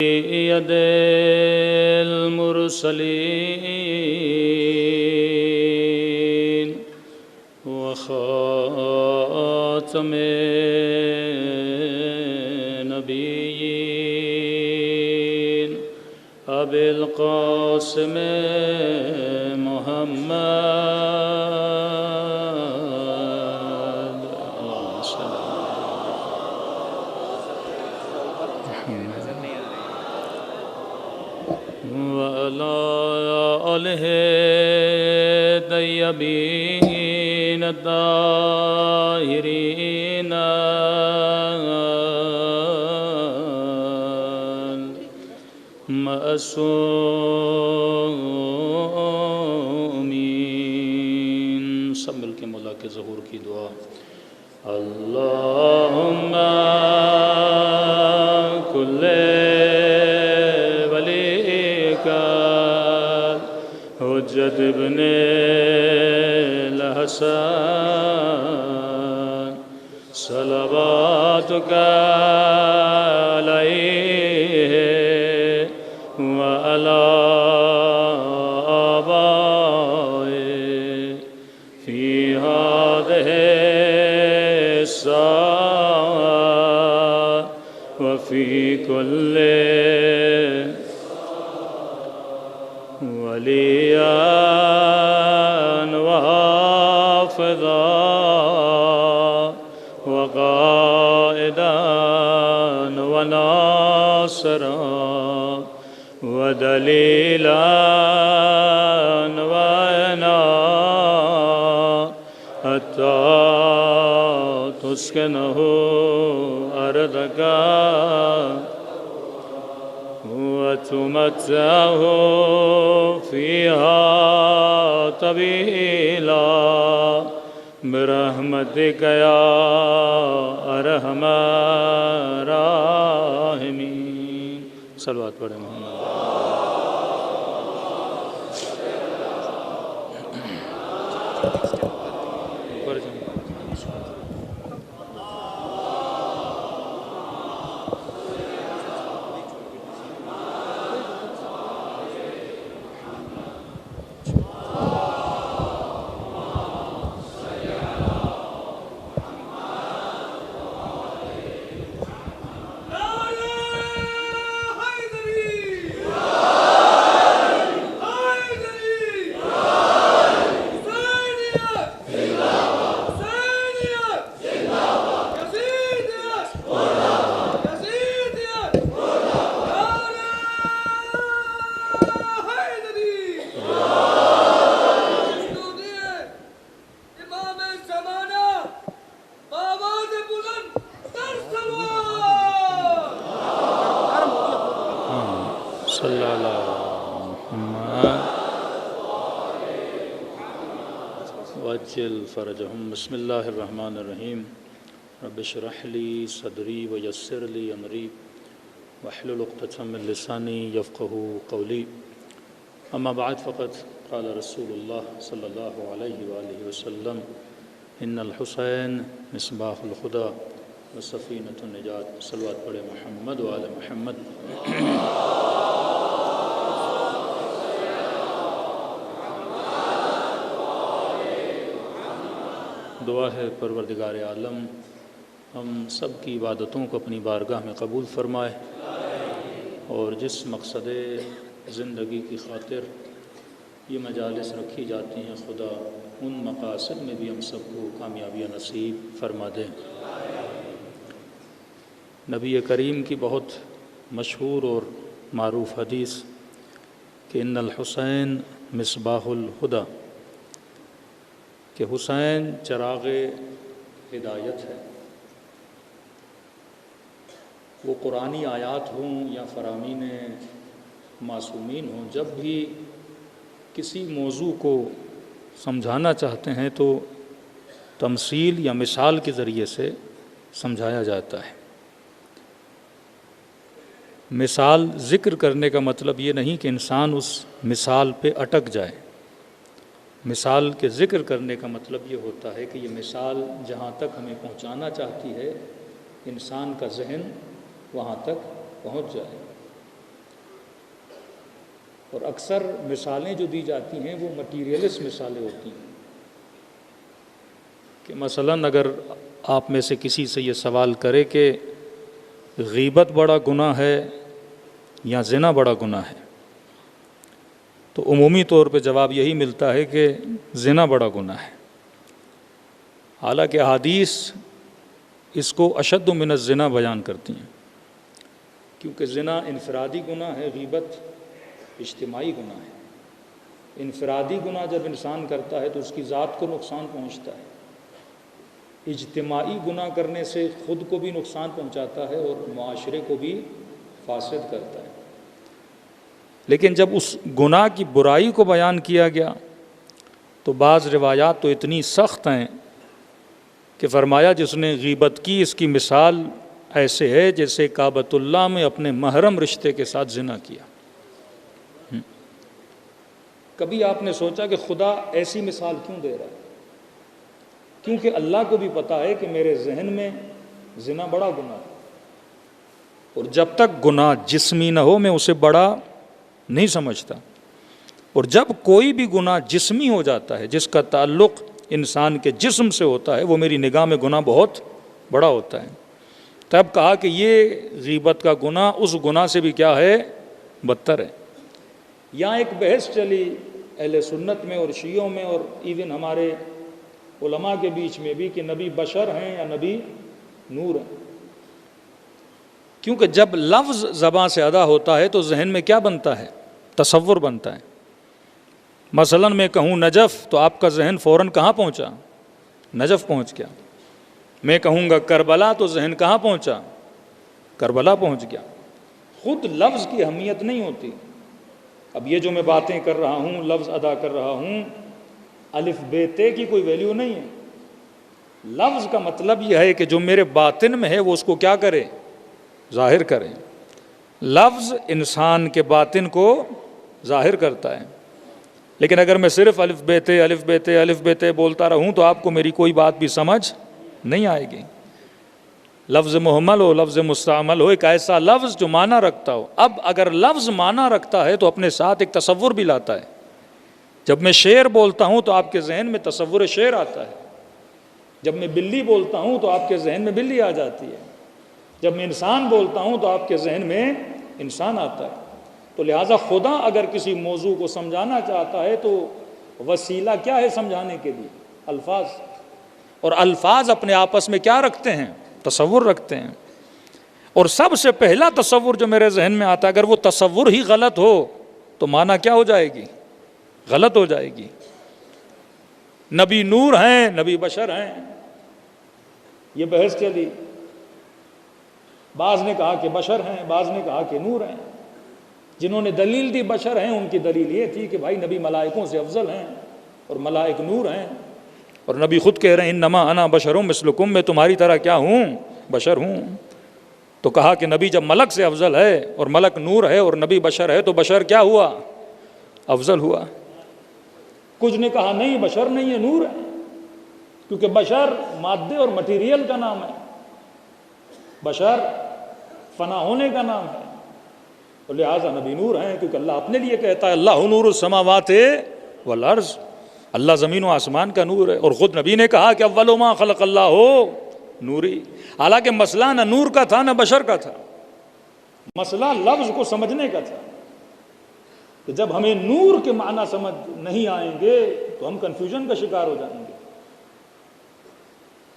سيد المرسلين وخاتم النبيين أبي القاسم محمد اللهم صل وعلى آله الطيبين الطاهرين معصومین۔ سب مل کے مولا کے ظہور کی دعا۔ اللہم کل ولیک حجت ابن الحسن صلواتک علیہ وعلى آبائه في هذه الساعة وفي كل وليا وحافظا وقائدا وناصرا ودليلا وعنا حتى تسكنه أرضك وتمتعه فيها طويلا برحمتك يا أرحم الراحمين۔ صلوات پڑھیں محمد۔ وعجل فرجهم۔ بسم اللہ الرحمن الرحیم۔ رب اشرح لی صدری ویسر لی امری واحلل عقدۃ من لسانی یفقهوا قولی۔ اما بعد فقد قال رسول اللہ صلی اللہ علیہ وآلہ وسلم ان الحسین مصباح الہدی وسفینۃ النجات۔ صلوات پڑھے محمد وآل محمد۔ دعا ہے پروردگار عالم ہم سب کی عبادتوں کو اپنی بارگاہ میں قبول فرمائے، اور جس مقصد زندگی کی خاطر یہ مجالس رکھی جاتی ہیں خدا ان مقاصد میں بھی ہم سب کو کامیابی نصیب فرما دیں۔ نبی کریم کی بہت مشہور اور معروف حدیث کہ ان الحسین مصباح الہدی، کہ حسین چراغ ہدایت ہے۔ وہ قرآنی آیات ہوں یا فرامین معصومین ہوں، جب بھی کسی موضوع کو سمجھانا چاہتے ہیں تو تمثیل یا مثال کے ذریعے سے سمجھایا جاتا ہے۔ مثال ذکر کرنے کا مطلب یہ نہیں کہ انسان اس مثال پہ اٹک جائے، مثال کے ذکر کرنے کا مطلب یہ ہوتا ہے کہ یہ مثال جہاں تک ہمیں پہنچانا چاہتی ہے انسان کا ذہن وہاں تک پہنچ جائے۔ اور اکثر مثالیں جو دی جاتی ہیں وہ مٹیریلسٹ مثالیں ہوتی ہیں کہ مثلاً اگر آپ میں سے کسی سے یہ سوال کرے کہ غیبت بڑا گناہ ہے یا زنا بڑا گناہ ہے، تو عمومی طور پہ جواب یہی ملتا ہے کہ زنا بڑا گناہ ہے، حالانکہ احادیث اس کو اشد من الزنا بیان کرتی ہیں، کیونکہ زنا انفرادی گناہ ہے، غیبت اجتماعی گناہ ہے۔ انفرادی گناہ جب انسان کرتا ہے تو اس کی ذات کو نقصان پہنچتا ہے، اجتماعی گناہ کرنے سے خود کو بھی نقصان پہنچاتا ہے اور معاشرے کو بھی فاسد کرتا ہے۔ لیکن جب اس گناہ کی برائی کو بیان کیا گیا تو بعض روایات تو اتنی سخت ہیں کہ فرمایا جس نے غیبت کی اس کی مثال ایسے ہے جیسے کعبۃ اللہ میں اپنے محرم رشتے کے ساتھ زنا کیا۔ کبھی آپ نے سوچا کہ خدا ایسی مثال کیوں دے رہا ہے؟ کیونکہ اللہ کو بھی پتہ ہے کہ میرے ذہن میں زنا بڑا گناہ ہے، اور جب تک گناہ جسمی نہ ہو میں اسے بڑا نہیں سمجھتا، اور جب کوئی بھی گناہ جسمی ہو جاتا ہے جس کا تعلق انسان کے جسم سے ہوتا ہے وہ میری نگاہ میں گناہ بہت بڑا ہوتا ہے۔ تب کہا کہ یہ غیبت کا گناہ اس گناہ سے بھی کیا ہے؟ بدتر ہے۔ یہاں ایک بحث چلی اہل سنت میں اور شیعوں میں اور ایون ہمارے علماء کے بیچ میں بھی کہ نبی بشر ہیں یا نبی نور ہیں، کیونکہ جب لفظ زبان سے ادا ہوتا ہے تو ذہن میں کیا بنتا ہے؟ تصور بنتا ہے۔ مثلا میں کہوں نجف تو آپ کا ذہن فوراً کہاں پہنچا؟ نجف پہنچ گیا۔ میں کہوں گا کربلا تو ذہن کہاں پہنچا؟ کربلا پہنچ گیا۔ خود لفظ کی اہمیت نہیں ہوتی۔ اب یہ جو میں باتیں کر رہا ہوں، لفظ ادا کر رہا ہوں، الف بے تے کی کوئی ویلیو نہیں ہے۔ لفظ کا مطلب یہ ہے کہ جو میرے باطن میں ہے وہ اس کو کیا کرے؟ ظاہر کرے۔ لفظ انسان کے باطن کو ظاہر کرتا ہے، لیکن اگر میں صرف الف بے تے الف بے تے الف بے تے بولتا رہوں تو آپ کو میری کوئی بات بھی سمجھ نہیں آئے گی۔ لفظ محمل ہو، لفظ مستعمل ہو، ایک ایسا لفظ جو معنی رکھتا ہو۔ اب اگر لفظ معنی رکھتا ہے تو اپنے ساتھ ایک تصور بھی لاتا ہے۔ جب میں شعر بولتا ہوں تو آپ کے ذہن میں تصور شعر آتا ہے، جب میں بلی بولتا ہوں تو آپ کے ذہن میں بلی آ جاتی ہے، جب میں انسان بولتا ہوں تو آپ کے ذہن میں انسان آتا ہے۔ تو لہٰذا خدا اگر کسی موضوع کو سمجھانا چاہتا ہے تو وسیلہ کیا ہے سمجھانے کے لیے؟ الفاظ۔ اور الفاظ اپنے آپس میں کیا رکھتے ہیں؟ تصور رکھتے ہیں۔ اور سب سے پہلا تصور جو میرے ذہن میں آتا ہے، اگر وہ تصور ہی غلط ہو تو معنی کیا ہو جائے گی؟ غلط ہو جائے گی۔ نبی نور ہیں، نبی بشر ہیں، یہ بحث چلی۔ بعض نے کہا کہ بشر ہیں، بعض نے کہا کہ نور ہیں۔ جنہوں نے دلیل دی بشر ہیں ان کی دلیل یہ تھی کہ بھائی نبی ملائکوں سے افضل ہیں اور ملائک نور ہیں، اور نبی خود کہہ رہے ہیں انما انا بشر مثلکم، میں تمہاری طرح کیا ہوں؟ بشر ہوں۔ تو کہا کہ نبی جب ملک سے افضل ہے اور ملک نور ہے اور نبی بشر ہے تو بشر کیا ہوا؟ افضل ہوا۔ کچھ نے کہا نہیں، بشر نہیں ہے، نور ہے، کیونکہ بشر مادے اور مٹیریل کا نام ہے، بشر فنا ہونے کا نام ہے، اور لہٰذا نبی نور ہیں، کیونکہ اللہ اپنے لیے کہتا ہے اللہ نور السماوات والارض، اللہ زمین و آسمان کا نور ہے، اور خود نبی نے کہا کہ اول ما خلق اللہ ہو نوری۔ حالانکہ مسئلہ نہ نور کا تھا نہ بشر کا تھا، مسئلہ لفظ کو سمجھنے کا تھا، کہ جب ہمیں نور کے معنی سمجھ نہیں آئیں گے تو ہم کنفیوژن کا شکار ہو جائیں گے۔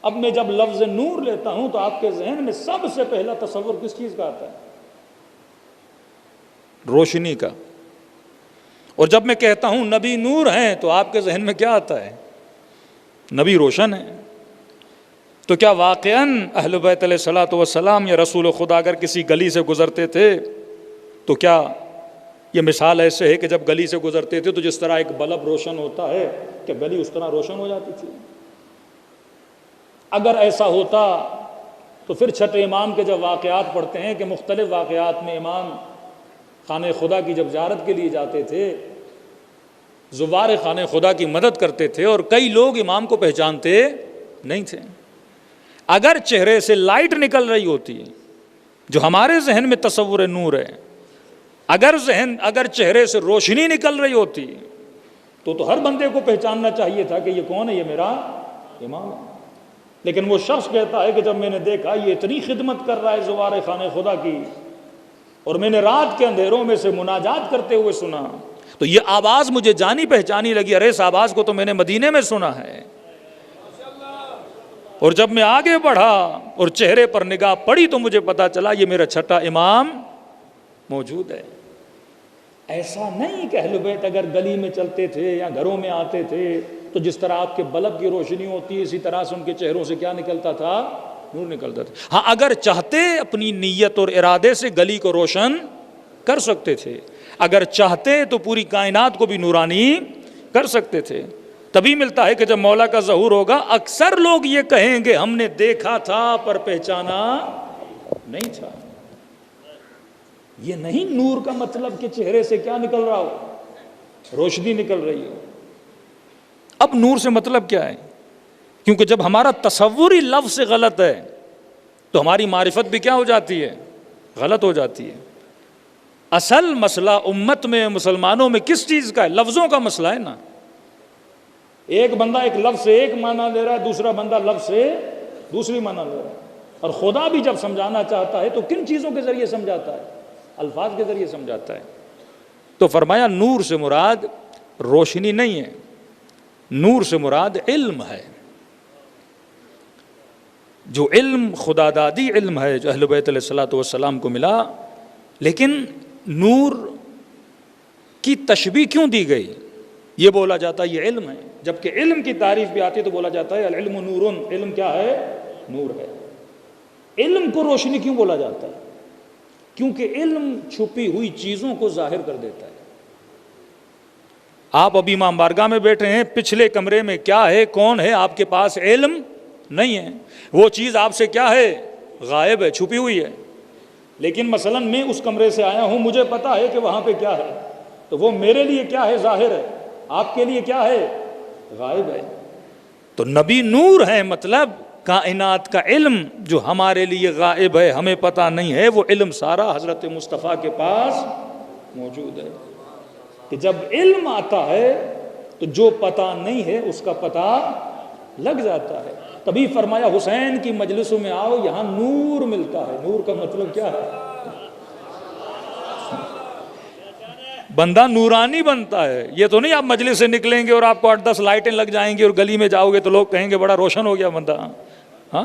اب میں جب لفظ نور لیتا ہوں تو آپ کے ذہن میں سب سے پہلا تصور کس چیز کا آتا ہے؟ روشنی کا۔ اور جب میں کہتا ہوں نبی نور ہیں تو آپ کے ذہن میں کیا آتا ہے؟ نبی روشن ہے۔ تو کیا واقعاً اہل بیت علیہ الصلوۃ والسلام یا رسول خدا اگر کسی گلی سے گزرتے تھے تو کیا یہ مثال ایسے ہے کہ جب گلی سے گزرتے تھے تو جس طرح ایک بلب روشن ہوتا ہے کہ گلی اس طرح روشن ہو جاتی تھی؟ اگر ایسا ہوتا تو پھر چھٹے امام کے جب واقعات پڑھتے ہیں کہ مختلف واقعات میں امام خانہ خدا کی جب زیارت کے لیے جاتے تھے، زوار خانہ خدا کی مدد کرتے تھے، اور کئی لوگ امام کو پہچانتے نہیں تھے۔ اگر چہرے سے لائٹ نکل رہی ہوتی جو ہمارے ذہن میں تصور نور ہے، اگر چہرے سے روشنی نکل رہی ہوتی تو ہر بندے کو پہچاننا چاہیے تھا کہ یہ کون ہے، یہ میرا امام ہے۔ لیکن وہ شخص کہتا ہے کہ جب میں نے دیکھا یہ اتنی خدمت کر رہا ہے زوار خانہ خدا کی، اور میں نے رات کے اندھیروں میں سے مناجات کرتے ہوئے سنا تو یہ آواز مجھے جانی پہچانی لگی، ارے اس آواز کو تو میں نے مدینے میں سنا ہے۔ اور جب میں آگے بڑھا اور چہرے پر نگاہ پڑی تو مجھے پتا چلا یہ میرا چھٹا امام موجود ہے۔ ایسا نہیں کہ اہل بیت اگر گلی میں چلتے تھے یا گھروں میں آتے تھے تو جس طرح آپ کے بلب کی روشنی ہوتی ہے اسی طرح سے ان کے چہروں سے کیا نکلتا تھا، نور نکلتا تھا۔ ہاں اگر چاہتے اپنی نیت اور ارادے سے گلی کو روشن کر سکتے تھے، اگر چاہتے تو پوری کائنات کو بھی نورانی کر سکتے تھے۔ تبھی ملتا ہے کہ جب مولا کا ظہور ہوگا اکثر لوگ یہ کہیں گے ہم نے دیکھا تھا پر پہچانا نہیں تھا۔ یہ نہیں نور کا مطلب کہ چہرے سے کیا نکل رہا ہو، روشنی نکل رہی ہو۔ اب نور سے مطلب کیا ہے؟ کیونکہ جب ہمارا تصوری لفظ غلط ہے تو ہماری معرفت بھی کیا ہو جاتی ہے، غلط ہو جاتی ہے۔ اصل مسئلہ امت میں، مسلمانوں میں کس چیز کا ہے؟ لفظوں کا مسئلہ ہے نا۔ ایک بندہ ایک لفظ سے ایک معنی لے رہا ہے، دوسرا بندہ لفظ سے دوسری معنی لے رہا ہے۔ اور خدا بھی جب سمجھانا چاہتا ہے تو کن چیزوں کے ذریعے سمجھاتا ہے؟ الفاظ کے ذریعے سمجھاتا ہے۔ تو فرمایا نور سے مراد روشنی نہیں ہے، نور سے مراد علم ہے۔ جو علم خدا دادی علم ہے جو اہل بیت علیہ الصلوۃ والسلام کو ملا، لیکن نور کی تشبیہ کیوں دی گئی؟ یہ بولا جاتا ہے یہ علم ہے، جبکہ علم کی تعریف بھی آتی ہے تو بولا جاتا ہے العلم نور، علم کیا ہے؟ نور ہے۔ علم کو روشنی کیوں بولا جاتا ہے؟ کیونکہ علم چھپی ہوئی چیزوں کو ظاہر کر دیتا ہے۔ آپ ابھی امام بارگاہ میں بیٹھے ہیں، پچھلے کمرے میں کیا ہے، کون ہے، آپ کے پاس علم نہیں ہے، وہ چیز آپ سے کیا ہے؟ غائب ہے، چھپی ہوئی ہے۔ لیکن مثلا میں اس کمرے سے آیا ہوں، مجھے پتا ہے کہ وہاں پہ کیا ہے، تو وہ میرے لیے کیا ہے؟ ظاہر ہے۔ آپ کے لیے کیا ہے؟ غائب ہے۔ تو نبی نور ہے، مطلب کائنات کا علم جو ہمارے لیے غائب ہے، ہمیں پتہ نہیں ہے، وہ علم سارا حضرت مصطفیٰ کے پاس موجود ہے۔ کہ جب علم آتا ہے تو جو پتہ نہیں ہے اس کا پتہ لگ جاتا ہے۔ تبھی فرمایا حسین کی مجلسوں میں آؤ، یہاں نور ملتا ہے۔ نور کا مطلب کیا ہے؟ بندہ نورانی بنتا ہے۔ یہ تو نہیں آپ مجلس سے نکلیں گے اور آپ کو 8-10 لائٹیں لگ جائیں گی اور گلی میں جاؤ گے تو لوگ کہیں گے بڑا روشن ہو گیا بندہ۔ ہاں،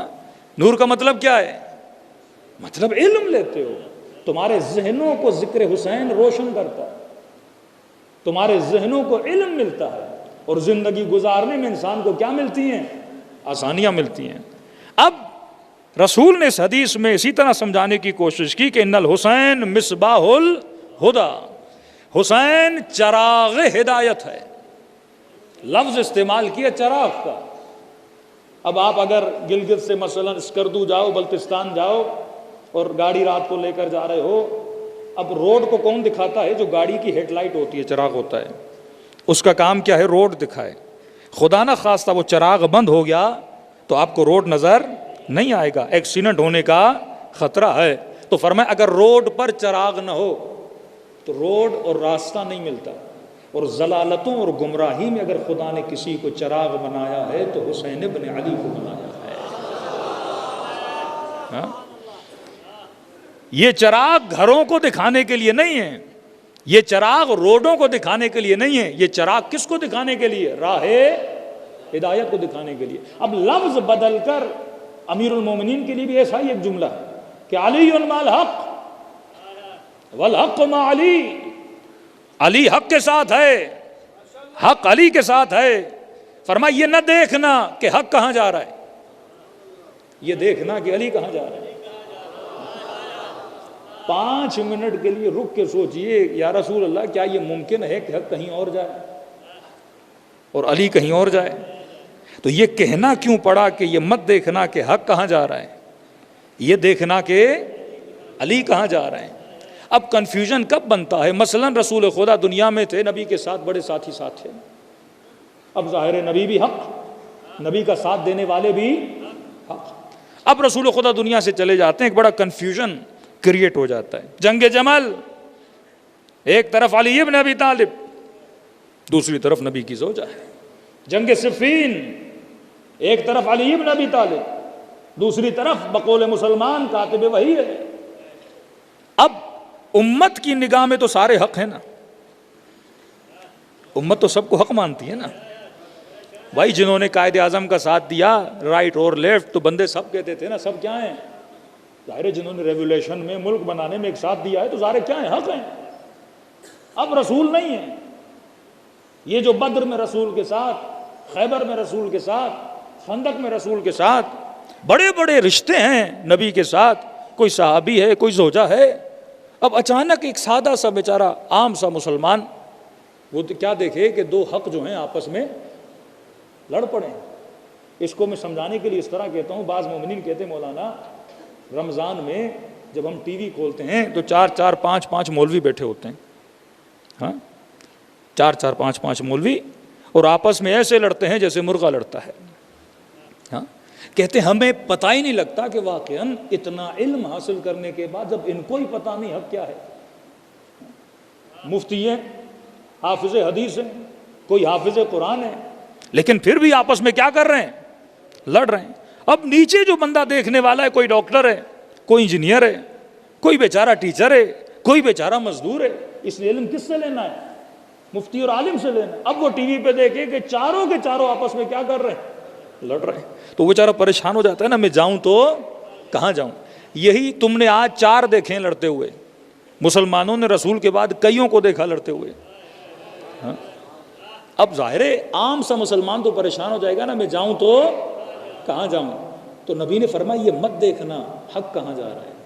نور کا مطلب کیا ہے؟ مطلب علم لیتے ہو، تمہارے ذہنوں کو ذکر حسین روشن کرتا ہے، تمہارے ذہنوں کو علم ملتا ہے، اور زندگی گزارنے میں انسان کو کیا ملتی ہیں؟ آسانیاں ملتی ہیں۔ اب رسول نے اس حدیث میں اسی طرح سمجھانے کی کوشش کی کہ ان الحسین مصباح الہدی، حسین چراغ ہدایت ہے۔ لفظ استعمال کیا چراغ کا۔ اب آپ اگر گلگت سے مثلا اسکردو جاؤ، بلتستان جاؤ اور گاڑی رات کو لے کر جا رہے ہو، اب روڈ کو کون دکھاتا ہے؟ جو گاڑی کی ہیڈ لائٹ ہوتی ہے، چراغ ہوتا ہے، اس کا کام کیا ہے؟ روڈ دکھائے۔ خدا نہ خواستہ وہ چراغ بند ہو گیا تو آپ کو روڈ نظر نہیں آئے گا، ایکسیڈنٹ ہونے کا خطرہ ہے۔ تو فرمایا اگر روڈ پر چراغ نہ ہو تو روڈ اور راستہ نہیں ملتا۔ اور ضلالتوں اور گمراہی میں اگر خدا نے کسی کو چراغ بنایا ہے تو حسین ابن علی کو بنایا ہے۔ ہاں؟ یہ چراغ گھروں کو دکھانے کے لیے نہیں ہے، یہ چراغ روڈوں کو دکھانے کے لیے نہیں ہے، یہ چراغ کس کو دکھانے کے لیے؟ راہ ہدایت کو دکھانے کے لیے۔ اب لفظ بدل کر امیر المومنین کے لیے بھی ایسا ہی ایک جملہ ہے کہ علی مع الحق والحق مع علی، علی حق کے ساتھ ہے، حق علی کے ساتھ ہے۔ فرمایا یہ نہ دیکھنا کہ حق کہاں جا رہا ہے، یہ دیکھنا کہ علی کہاں جا رہا ہے۔ 5 منٹ کے لیے رک کے سوچئے یا رسول اللہ کیا یہ ممکن ہے کہ حق کہیں اور جائے اور علی کہیں اور جائے؟ تو یہ کہنا کیوں پڑا کہ یہ مت دیکھنا کہ حق کہاں جا رہا ہے، یہ دیکھنا کہ علی کہاں جا رہے ہیں۔ اب کنفیوژن کب بنتا ہے؟ مثلا رسول خدا دنیا میں تھے، نبی کے ساتھ بڑے ساتھی ساتھ تھے، اب ظاہر ہے نبی بھی حق، نبی کا ساتھ دینے والے بھی حق۔ اب رسول خدا دنیا سے چلے جاتے ہیں، ایک بڑا کنفیوژن کریٹ ہو جاتا ہے۔ جنگ جمل ایک طرف علی ابن ابی طالب، دوسری طرف نبی کی زوجہ ہے. جنگ صفین، ایک طرف علی ابن ابی طالب، دوسری طرف بقول مسلمان کاتب وحی ہے. اب امت کی نگاہ میں تو سارے حق ہیں نا، امت تو سب کو حق مانتی ہے نا. بھائی جنہوں نے قائد اعظم کا ساتھ دیا، رائٹ اور لیفٹ، تو بندے سب کہتے تھے نا سب کیا ہیں؟ ظاہر ہے جنہوں نے ریولیوشن میں ملک بنانے میں ایک ساتھ دیا ہے تو ظاہر کیا ہیں؟ حق ہیں. اب رسول نہیں ہیں. یہ جو بدر میں رسول کے ساتھ، خیبر میں رسول کے ساتھ، خندق میں رسول کے ساتھ بڑے بڑے رشتے ہیں نبی کے ساتھ، کوئی صحابی ہے، کوئی زوجہ ہے. اب اچانک ایک سادہ سا بیچارہ عام سا مسلمان وہ کیا دیکھے کہ دو حق جو ہیں آپس میں لڑ پڑے ہیں. اس کو میں سمجھانے کے لیے اس طرح کہتا ہوں، بعض مومنین کہتے ہیں مولانا رمضان میں جب ہم ٹی وی کھولتے ہیں تو 4 5 مولوی بیٹھے ہوتے ہیں، ہاں 4 5 مولوی، اور آپس میں ایسے لڑتے ہیں جیسے مرغا لڑتا ہے. ہاں کہتے ہیں ہمیں پتہ ہی نہیں لگتا کہ واقعاً اتنا علم حاصل کرنے کے بعد جب ان کو ہی پتہ نہیں حق کیا ہے. مفتی ہیں، حافظ حدیث ہیں، کوئی حافظ قرآن ہے، لیکن پھر بھی آپس میں کیا کر رہے ہیں؟ لڑ رہے ہیں. اب نیچے جو بندہ دیکھنے والا ہے، کوئی ڈاکٹر ہے، کوئی انجینئر ہے، کوئی بیچارہ ٹیچر ہے، کوئی بیچارہ مزدور ہے، اس نے علم کس سے لینا ہے؟ مفتی اور عالم سے لینا ہے. اب وہ ٹی وی پہ دیکھے کہ چاروں کے چاروں آپس میں کیا کر رہے ہیں؟ لڑ رہے ہیں. تو وہ بیچارہ پریشان ہو جاتا ہے نا، میں جاؤں تو کہاں جاؤں. یہی تم نے آج 4 دیکھے ہیں لڑتے ہوئے. مسلمانوں نے رسول کے بعد کئیوں کو دیکھا لڑتے ہوئے. ہاں اب ظاہر ہے عام سا مسلمان تو پریشان ہو جائے گا نا، میں جاؤں تو کہاں جاؤں. تو نبی نے فرمایا یہ مت دیکھنا حق کہاں جا رہا ہے.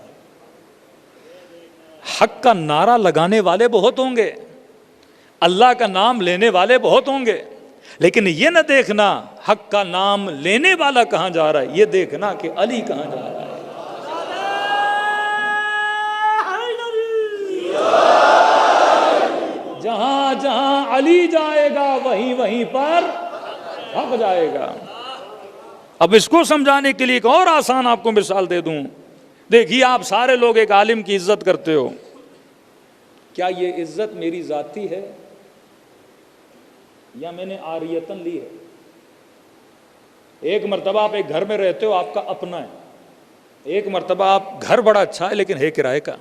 حق کا نعرہ لگانے والے بہت ہوں گے، اللہ کا نام لینے والے بہت ہوں گے، لیکن یہ نہ دیکھنا حق کا نام لینے والا کہاں جا رہا ہے، یہ دیکھنا کہ علی کہاں جا رہا ہے. جہاں جہاں علی جائے گا وہیں وہیں پر حق جائے گا. اب اس کو سمجھانے کے لیے ایک اور آسان آپ کو مثال دے دوں. دیکھیے آپ سارے لوگ ایک عالم کی عزت کرتے ہو، کیا یہ عزت میری ذاتی ہے یا میں نے عاریتاً لی ہے؟ ایک مرتبہ آپ ایک گھر میں رہتے ہو، آپ کا اپنا ہے. ایک مرتبہ آپ گھر بڑا اچھا ہے لیکن ہے کرائے کا،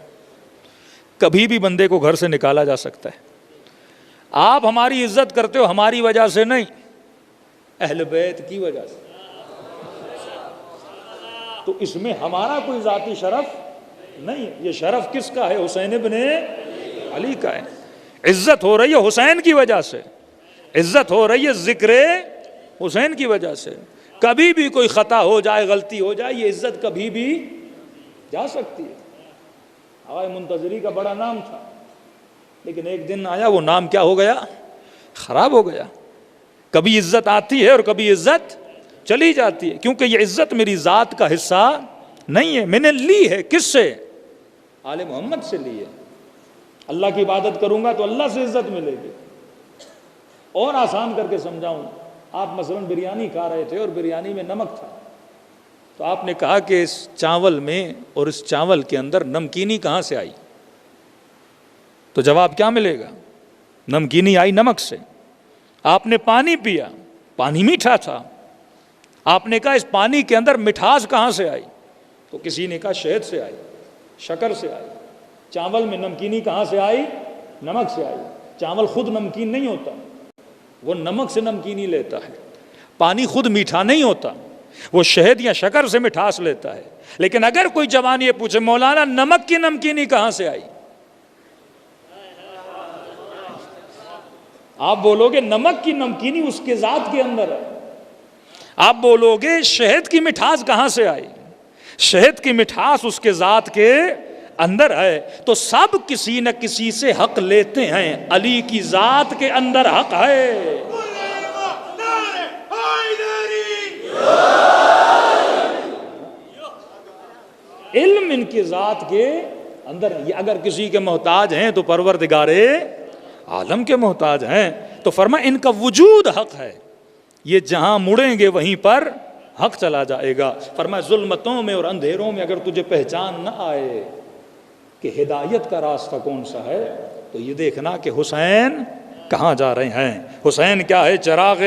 کبھی بھی بندے کو گھر سے نکالا جا سکتا ہے. آپ ہماری عزت کرتے ہو ہماری وجہ سے نہیں، اہل بیت کی وجہ سے. تو اس میں ہمارا کوئی ذاتی شرف نہیں ہے. یہ شرف کس کا ہے؟ حسین ابن علی کا ہے. عزت ہو رہی ہے حسین کی وجہ سے، عزت ہو رہی ہے ذکر حسین کی وجہ سے. کبھی بھی کوئی خطا ہو جائے، غلطی ہو جائے، یہ عزت کبھی بھی جا سکتی ہے. آقا منتظری کا بڑا نام تھا، لیکن ایک دن آیا وہ نام کیا ہو گیا؟ خراب ہو گیا. کبھی عزت آتی ہے اور کبھی عزت چلی جاتی ہے، کیونکہ یہ عزت میری ذات کا حصہ نہیں ہے. میں نے لی ہے کس سے؟ آل محمد سے لی ہے. اللہ کی عبادت کروں گا تو اللہ سے عزت ملے گی. اور آسان کر کے سمجھاؤں، آپ مثلا بریانی کھا رہے تھے اور بریانی میں نمک تھا، تو آپ نے کہا کہ اس چاول میں اور اس چاول کے اندر نمکینی کہاں سے آئی؟ تو جواب کیا ملے گا؟ نمکینی آئی نمک سے. آپ نے پانی پیا، پانی میٹھا تھا، آپ نے کہا اس پانی کے اندر مٹھاس کہاں سے آئی؟ تو کسی نے کہا شہد سے آئی، شکر سے آئی. چاول میں نمکینی کہاں سے آئی؟ نمک سے آئی. چاول خود نمکین نہیں ہوتا، وہ نمک سے نمکینی لیتا ہے. پانی خود میٹھا نہیں ہوتا، وہ شہد یا شکر سے مٹھاس لیتا ہے. لیکن اگر کوئی جوان یہ پوچھے مولانا نمک کی نمکینی کہاں سے آئی، آپ بولو گے نمک کی نمکینی اس کے ذات کے اندر ہے. آپ بولو گے شہد کی مٹھاس کہاں سے آئی، شہد کی مٹھاس اس کے ذات کے اندر ہے. تو سب کسی نہ کسی سے حق لیتے ہیں، علی کی ذات کے اندر حق ہے. علم ان کی ذات کے اندر ہے. یہ اگر کسی کے محتاج ہیں تو پروردگار عالم کے محتاج ہیں. تو فرمایا ان کا وجود حق ہے، یہ جہاں مڑیں گے وہیں پر حق چلا جائے گا. فرمایا ظلمتوں میں اور اندھیروں میں اگر تجھے پہچان نہ آئے کہ ہدایت کا راستہ کون سا ہے، تو یہ دیکھنا کہ حسین کہاں جا رہے ہیں. حسین کیا ہے؟ چراغ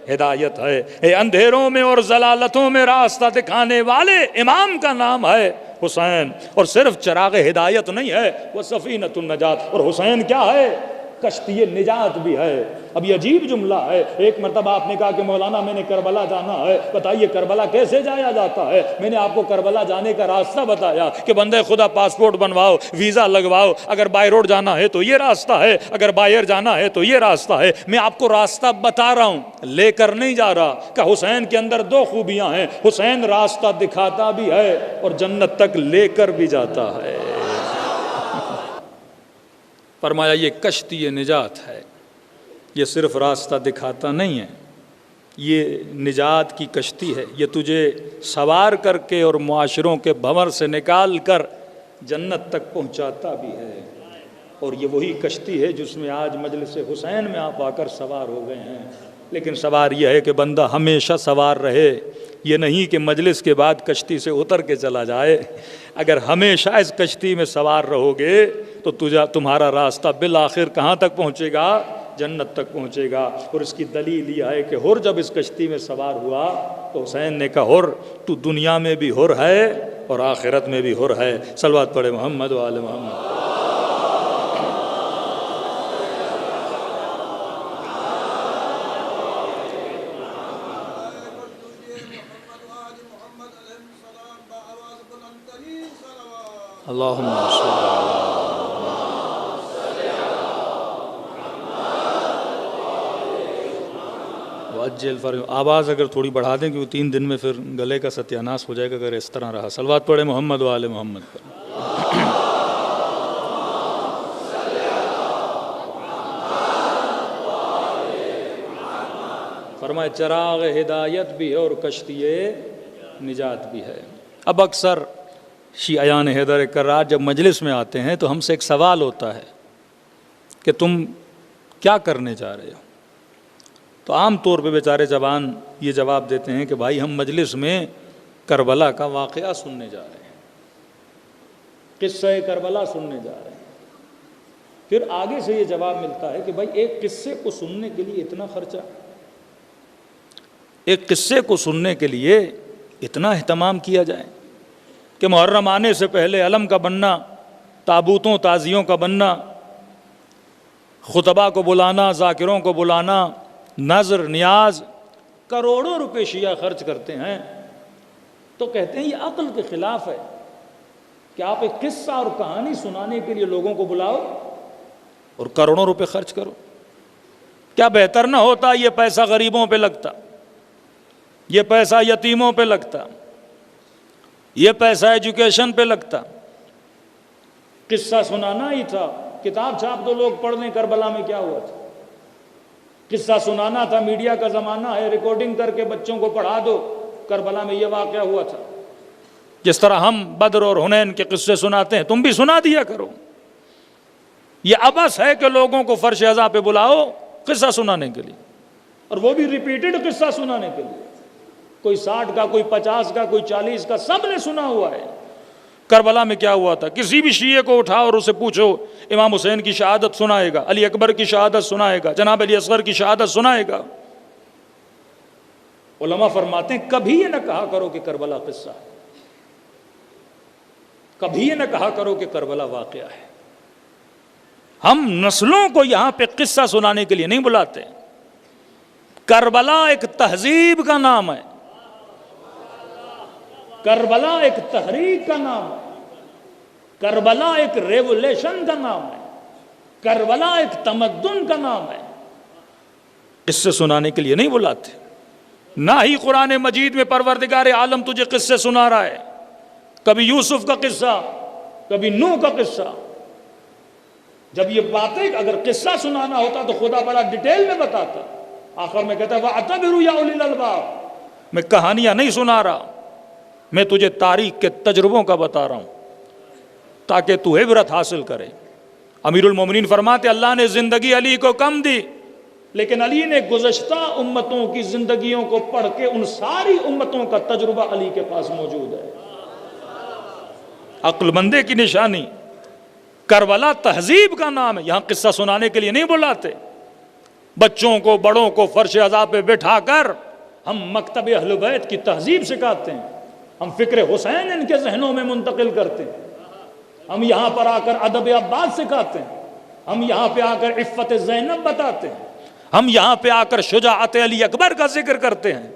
ہدایت ہے. اے اندھیروں میں اور ضلالتوں میں راستہ دکھانے والے امام کا نام ہے حسین. اور صرف چراغ ہدایت نہیں ہے، وہ سفینۃ النجات. اور حسین کیا ہے؟ کشتی نجات بھی ہے. اب یہ عجیب جملہ ہے. ایک مرتبہ آپ نے کہا کہ مولانا میں نے کربلا جانا ہے، بتائیے کربلا کیسے جایا جاتا ہے؟ میں نے آپ کو کربلا جانے کا راستہ بتایا کہ بندے خدا پاسپورٹ بنواؤ، ویزا لگواؤ، اگر بائی روڈ جانا ہے تو یہ راستہ ہے، اگر بائی ایئر جانا ہے تو یہ راستہ ہے. میں آپ کو راستہ بتا رہا ہوں، لے کر نہیں جا رہا. کہ حسین کے اندر دو خوبیاں ہیں، حسین راستہ دکھاتا بھی ہے اور جنت تک لے کر بھی جاتا ہے. فرمایا یہ کشتی نجات ہے. یہ صرف راستہ دکھاتا نہیں ہے، یہ نجات کی کشتی ہے. یہ تجھے سوار کر کے اور معاشروں کے بھنور سے نکال کر جنت تک پہنچاتا بھی ہے. اور یہ وہی کشتی ہے جس میں آج مجلس حسین میں آپ آ کر سوار ہو گئے ہیں. لیکن سوار یہ ہے کہ بندہ ہمیشہ سوار رہے. یہ نہیں کہ مجلس کے بعد کشتی سے اتر کے چلا جائے. اگر ہمیشہ اس کشتی میں سوار رہو گے تو تمہارا راستہ بالآخر کہاں تک پہنچے گا؟ جنت تک پہنچے گا. اور اس کی دلیل یہ ہے کہ حر جب اس کشتی میں سوار ہوا تو حسین نے کہا حر تو دنیا میں بھی حر ہے اور آخرت میں بھی حر ہے. صلوات پڑھے محمد و آل محمد. اللہم صل وعجل فرج. آواز اگر تھوڑی بڑھا دیں کیونکہ 3 دن میں پھر گلے کا ستیاناس ہو جائے گا اگر اس طرح رہا. صلوات پڑھے محمد و آل محمد پر. فرمائے چراغ ہدایت بھی ہے اور کشتی نجات بھی ہے. اب اکثر شیعیان حیدر کرار جب مجلس میں آتے ہیں تو ہم سے ایک سوال ہوتا ہے کہ تم کیا کرنے جا رہے ہو؟ تو عام طور پہ بیچارے جوان یہ جواب دیتے ہیں کہ بھائی ہم مجلس میں کربلا کا واقعہ سننے جا رہے ہیں، قصہ کربلا سننے جا رہے ہیں. پھر آگے سے یہ جواب ملتا ہے کہ بھائی ایک قصے کو سننے کے لیے اتنا خرچہ، ایک قصے کو سننے کے لیے اتنا اہتمام کیا جائے کہ محرم آنے سے پہلے علم کا بننا، تابوتوں تعزیوں کا بننا، خطبہ کو بلانا، ذاکروں کو بلانا، نظر نیاز، کروڑوں روپے شیعہ خرچ کرتے ہیں. تو کہتے ہیں یہ عقل کے خلاف ہے کہ آپ ایک قصہ اور کہانی سنانے کے لیے لوگوں کو بلاؤ اور کروڑوں روپے خرچ کرو. کیا بہتر نہ ہوتا یہ پیسہ غریبوں پہ لگتا، یہ پیسہ یتیموں پہ لگتا، یہ پیسہ ایجوکیشن پہ لگتا؟ قصہ سنانا ہی تھا. کتاب چھاپ دو لوگ پڑھ لیں کربلا میں کیا ہوا تھا. قصہ سنانا تھا، میڈیا کا زمانہ ہے، ریکارڈنگ کر کے بچوں کو پڑھا دو کربلا میں یہ واقعہ ہوا تھا. جس طرح ہم بدر اور حنین کے قصے سناتے ہیں تم بھی سنا دیا کرو. یہ عبث ہے کہ لوگوں کو فرش عزا پہ بلاؤ قصہ سنانے کے لیے، اور وہ بھی ریپیٹڈ قصہ سنانے کے لیے. کوئی 60 کا، کوئی 50 کا، کوئی 40 کا، سب نے سنا ہوا ہے. کربلا میں کیا ہوا تھا کسی بھی شیعہ کو اٹھاؤ اور اسے پوچھو، امام حسین کی شہادت سنائے گا، علی اکبر کی شہادت سنائے گا، جناب علی اصغر کی شہادت سنائے گا. علماء فرماتے ہیں کبھی یہ نہ کہا کرو کہ کربلا قصہ ہے، کبھی یہ نہ کہا کرو کہ کربلا واقعہ ہے. ہم نسلوں کو یہاں پہ قصہ سنانے کے لیے نہیں بلاتے. کربلا ایک تہذیب کا نام ہے، کربلا ایک تحریک کا نام ہے، کربلا ایک ریولیشن کا نام ہے، کربلا ایک تمدن کا نام ہے. قصے سنانے کے لیے نہیں بلاتے. نہ ہی قرآن مجید میں پروردگار عالم تجھے قصے سنا رہا ہے. کبھی یوسف کا قصہ، کبھی نوح کا قصہ. جب یہ باتیں اگر قصہ سنانا ہوتا تو خدا بڑا ڈیٹیل میں بتاتا. آخر میں کہتا ہے وَاعْتَبِرُوا يَا أُولِي الْأَلْبَابِ. میں کہانیاں نہیں سنا رہا، میں تجھے تاریخ کے تجربوں کا بتا رہا ہوں تاکہ تو عبرت حاصل کرے. امیر المومنین فرماتے اللہ نے زندگی علی کو کم دی، لیکن علی نے گزشتہ امتوں کی زندگیوں کو پڑھ کے ان ساری امتوں کا تجربہ علی کے پاس موجود ہے. عقل مندے کی نشانی. کربلا تہذیب کا نام ہے. یہاں قصہ سنانے کے لیے نہیں بلاتے. بچوں کو بڑوں کو فرش عزا پہ بٹھا کر ہم مکتب اہل بیت کی تہذیب سکھاتے ہیں. ہم فکر حسین ان کے ذہنوں میں منتقل کرتے ہیں. ہم یہاں پر آ کر ادب عباس سکھاتے ہیں. ہم یہاں پہ آ کر عفت زینب بتاتے ہیں. ہم یہاں پہ آ کر شجاعت علی اکبر کا ذکر کرتے ہیں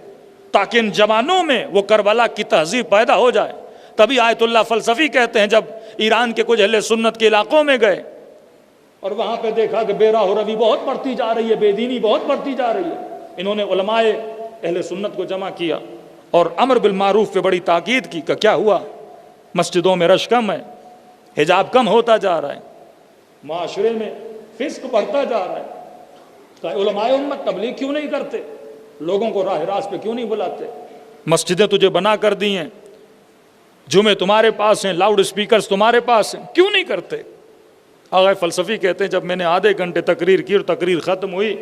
تاکہ ان جوانوں میں وہ کربلا کی تہذیب پیدا ہو جائے. تبھی آیت اللہ فلسفی کہتے ہیں جب ایران کے کچھ اہل سنت کے علاقوں میں گئے اور وہاں پہ دیکھا کہ بے راہ و روی بہت بڑھتی جا رہی ہے, بے دینی بہت بڑھتی جا رہی ہے, انہوں نے علماء اہل سنت کو جمع کیا اور امر بالمعروف پہ بڑی تاکید کی کہ کیا ہوا, مسجدوں میں رش کم ہے, حجاب کم ہوتا جا رہا ہے, معاشرے میں فسق بڑھتا جا رہا ہے. کہ علماء امت تبلیغ کیوں نہیں کرتے, لوگوں کو راہ راست پہ کیوں نہیں بلاتے؟ مسجدیں تجھے بنا کر دی ہیں, جمعے تمہارے پاس ہیں, لاؤڈ اسپیکرز تمہارے پاس ہیں, کیوں نہیں کرتے؟ آغا فلسفی کہتے ہیں جب میں نے آدھے گھنٹے تقریر کی اور تقریر ختم ہوئی,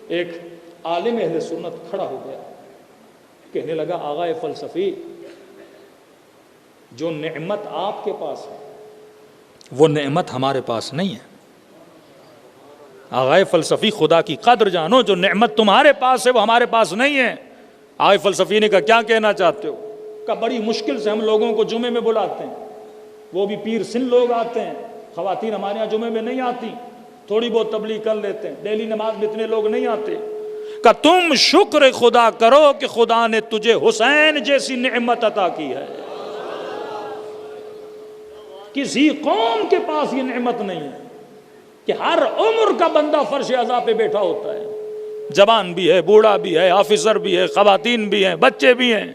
ایک عالم اہل سنت کھڑا ہو گیا, کہنے لگا آغا فلسفی جو نعمت آپ کے پاس ہے وہ نعمت ہمارے پاس نہیں ہے. آغا فلسفی خدا کی قدر جانو, جو نعمت تمہارے پاس ہے وہ ہمارے پاس نہیں ہے. آغا فلسفی نے کہا کیا کہنا چاہتے ہو؟ کہ بڑی مشکل سے ہم لوگوں کو جمعے میں بلاتے ہیں, وہ بھی پیر سن لوگ آتے ہیں, خواتین ہمارے یہاں جمعے میں نہیں آتی, تھوڑی بہت تبلیغ کر لیتے ہیں, ڈیلی نماز میں اتنے لوگ نہیں آتے. کہ تم شکر خدا کرو کہ خدا نے تجھے حسین جیسی نعمت عطا کی ہے. کسی قوم کے پاس یہ نعمت نہیں ہے کہ ہر عمر کا بندہ فرش عزا پہ بیٹھا ہوتا ہے, جوان بھی ہے, بوڑھا بھی ہے, آفیسر بھی ہے, خواتین بھی ہیں, بچے بھی ہیں.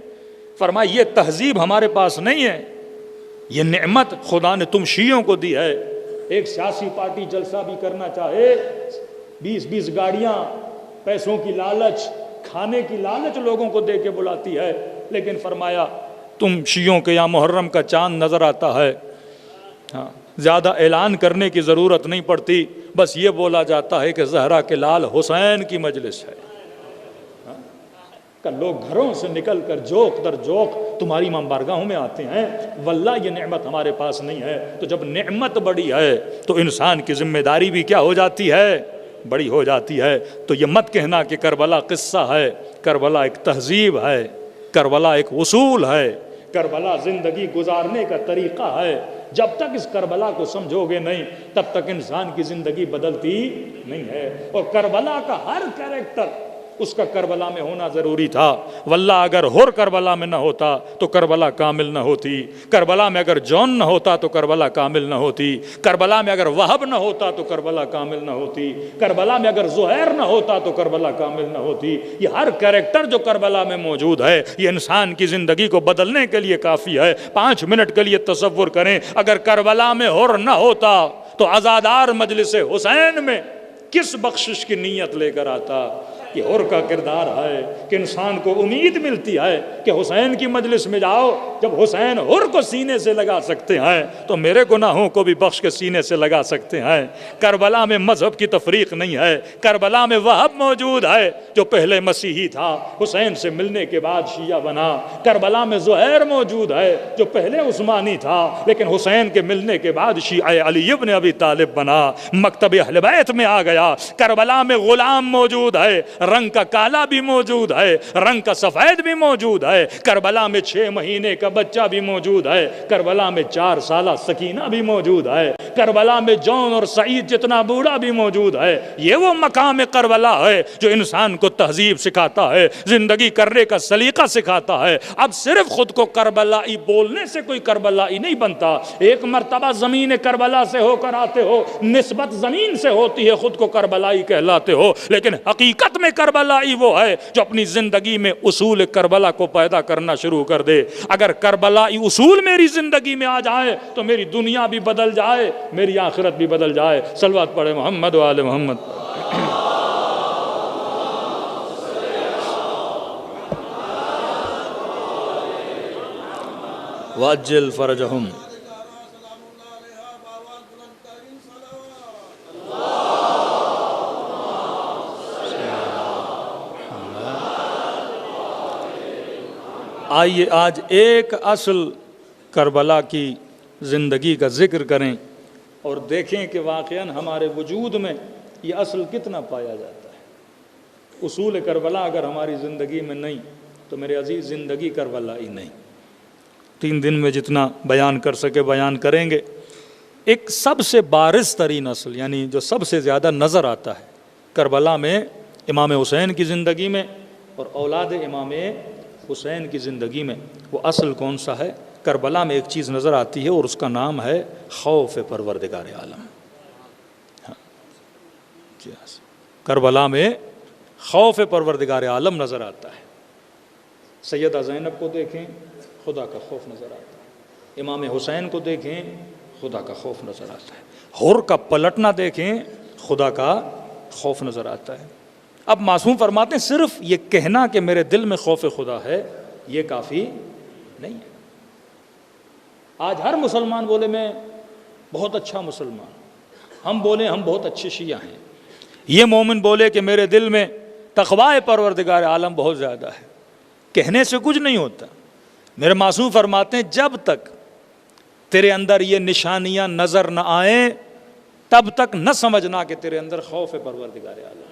فرمایا یہ تہذیب ہمارے پاس نہیں ہے, یہ نعمت خدا نے تم شیعوں کو دی ہے. ایک سیاسی پارٹی جلسہ بھی کرنا چاہے, 20 گاڑیاں, پیسوں کی لالچ, کھانے کی لالچ لوگوں کو دے کے بلاتی ہے, لیکن فرمایا تم شیعوں کے یہاں محرم کا چاند نظر آتا ہے, ہاں زیادہ اعلان کرنے کی ضرورت نہیں پڑتی, بس یہ بولا جاتا ہے کہ زہرا کے لال حسین کی مجلس ہے. کہ لوگ گھروں سے نکل کر جوق در جوق تمہاری امام بارگاہوں میں آتے ہیں, واللہ یہ نعمت ہمارے پاس نہیں ہے. تو جب نعمت بڑی ہے تو انسان کی ذمہ داری بھی کیا ہو جاتی ہے, بڑی ہو جاتی ہے. تو یہ مت کہنا کہ کربلا قصہ ہے, کربلا ایک تہذیب ہے, کربلا ایک اصول ہے, کربلا زندگی گزارنے کا طریقہ ہے. جب تک اس کربلا کو سمجھو گے نہیں تب تک انسان کی زندگی بدلتی نہیں ہے. اور کربلا کا ہر کیریکٹر اس کا کربلا میں ہونا ضروری تھا. واللہ اگر ہر کربلا میں نہ ہوتا تو کربلا کامل نہ ہوتی. کربلا میں اگر جون نہ ہوتا تو کربلا کامل نہ ہوتی. کربلا میں اگر وہب نہ ہوتا تو کربلا کامل نہ ہوتی. کربلا میں اگر زہیر نہ ہوتا تو کربلا کامل نہ ہوتی. یہ ہر کیریکٹر جو کربلا میں موجود ہے یہ انسان کی زندگی کو بدلنے کے لیے کافی ہے. 5 منٹ کے لیے تصور کریں, اگر کربلا میں ہر نہ ہوتا تو عزادار مجلس حسین میں کس بخشش کی نیت لے کر آتا. یہ ہر کا کردار ہے کہ انسان کو امید ملتی ہے کہ حسین کی مجلس میں جاؤ, جب حسین ہر کو سینے سے لگا سکتے ہیں تو میرے گناہوں کو بھی بخش کے سینے سے لگا سکتے ہیں. کربلا میں مذہب کی تفریق نہیں ہے, کربلا میں وہب موجود ہے جو پہلے مسیحی تھا, حسین سے ملنے کے بعد شیعہ بنا. کربلا میں زہیر موجود ہے جو پہلے عثمانی تھا لیکن حسین کے ملنے کے بعد شیعہ علی ابن ابی طالب بنا, مکتب اہل بیت میں آ گیا. کربلا میں غلام موجود ہے, رنگ کا کالا بھی موجود ہے, رنگ کا سفید بھی موجود ہے. کربلا میں 6 مہینے کا بچہ بھی موجود ہے. کربلا میں 4 سالہ سکینہ بھی موجود ہے. کربلا میں جون اور سعید جتنا بوڑھا بھی موجود ہے. یہ وہ مقام کربلا ہے جو انسان کو تہذیب سکھاتا ہے, زندگی کرنے کا سلیقہ سکھاتا ہے. اب صرف خود کو کربلائی بولنے سے کوئی کربلائی نہیں بنتا. ایک مرتبہ زمین کربلا سے ہو کر آتے ہو, نسبت زمین سے ہوتی ہے, خود کو کربلائی کہلاتے ہو, لیکن حقیقت میں کربلائی وہ ہے جو اپنی زندگی میں اصول کربلا کو پیدا کرنا شروع کر دے. اگر کربلائی اصول میری زندگی میں آ جائے تو میری دنیا بھی بدل جائے, میری آخرت بھی بدل جائے. صلوات پڑھے محمد و آل محمد. واجل فرجہم. آئیے آج ایک اصل کربلا کی زندگی کا ذکر کریں اور دیکھیں کہ واقعاً ہمارے وجود میں یہ اصل کتنا پایا جاتا ہے۔ اصول کربلا اگر ہماری زندگی میں نہیں تو میرے عزیز زندگی کربلا ہی نہیں۔ 3 دن میں جتنا بیان کر سکے بیان کریں گے۔ ایک سب سے بارز ترین اصل، یعنی جو سب سے زیادہ نظر آتا ہے کربلا میں امام حسین کی زندگی میں اور اولاد امام حسین کی زندگی میں، وہ اصل کون سا ہے؟ کربلا میں ایک چیز نظر آتی ہے اور اس کا نام ہے خوف پروردگار عالم۔ کربلا میں خوف پروردگار عالم نظر آتا ہے۔ سیدہ زینب کو دیکھیں، خدا کا خوف نظر آتا ہے۔ امام حسین کو دیکھیں، خدا کا خوف نظر آتا ہے۔ حر کا پلٹنا دیکھیں، خدا کا خوف نظر آتا ہے۔ اب معصوم فرماتے ہیں صرف یہ کہنا کہ میرے دل میں خوف خدا ہے یہ کافی نہیں ہے۔ آج ہر مسلمان بولے میں بہت اچھا مسلمان، ہم بولے ہم بہت اچھے شیعہ ہیں، یہ مومن بولے کہ میرے دل میں تقوی پروردگار عالم بہت زیادہ ہے، کہنے سے کچھ نہیں ہوتا۔ میرے معصوم فرماتے ہیں جب تک تیرے اندر یہ نشانیاں نظر نہ آئیں تب تک نہ سمجھنا کہ تیرے اندر خوف پروردگار عالم۔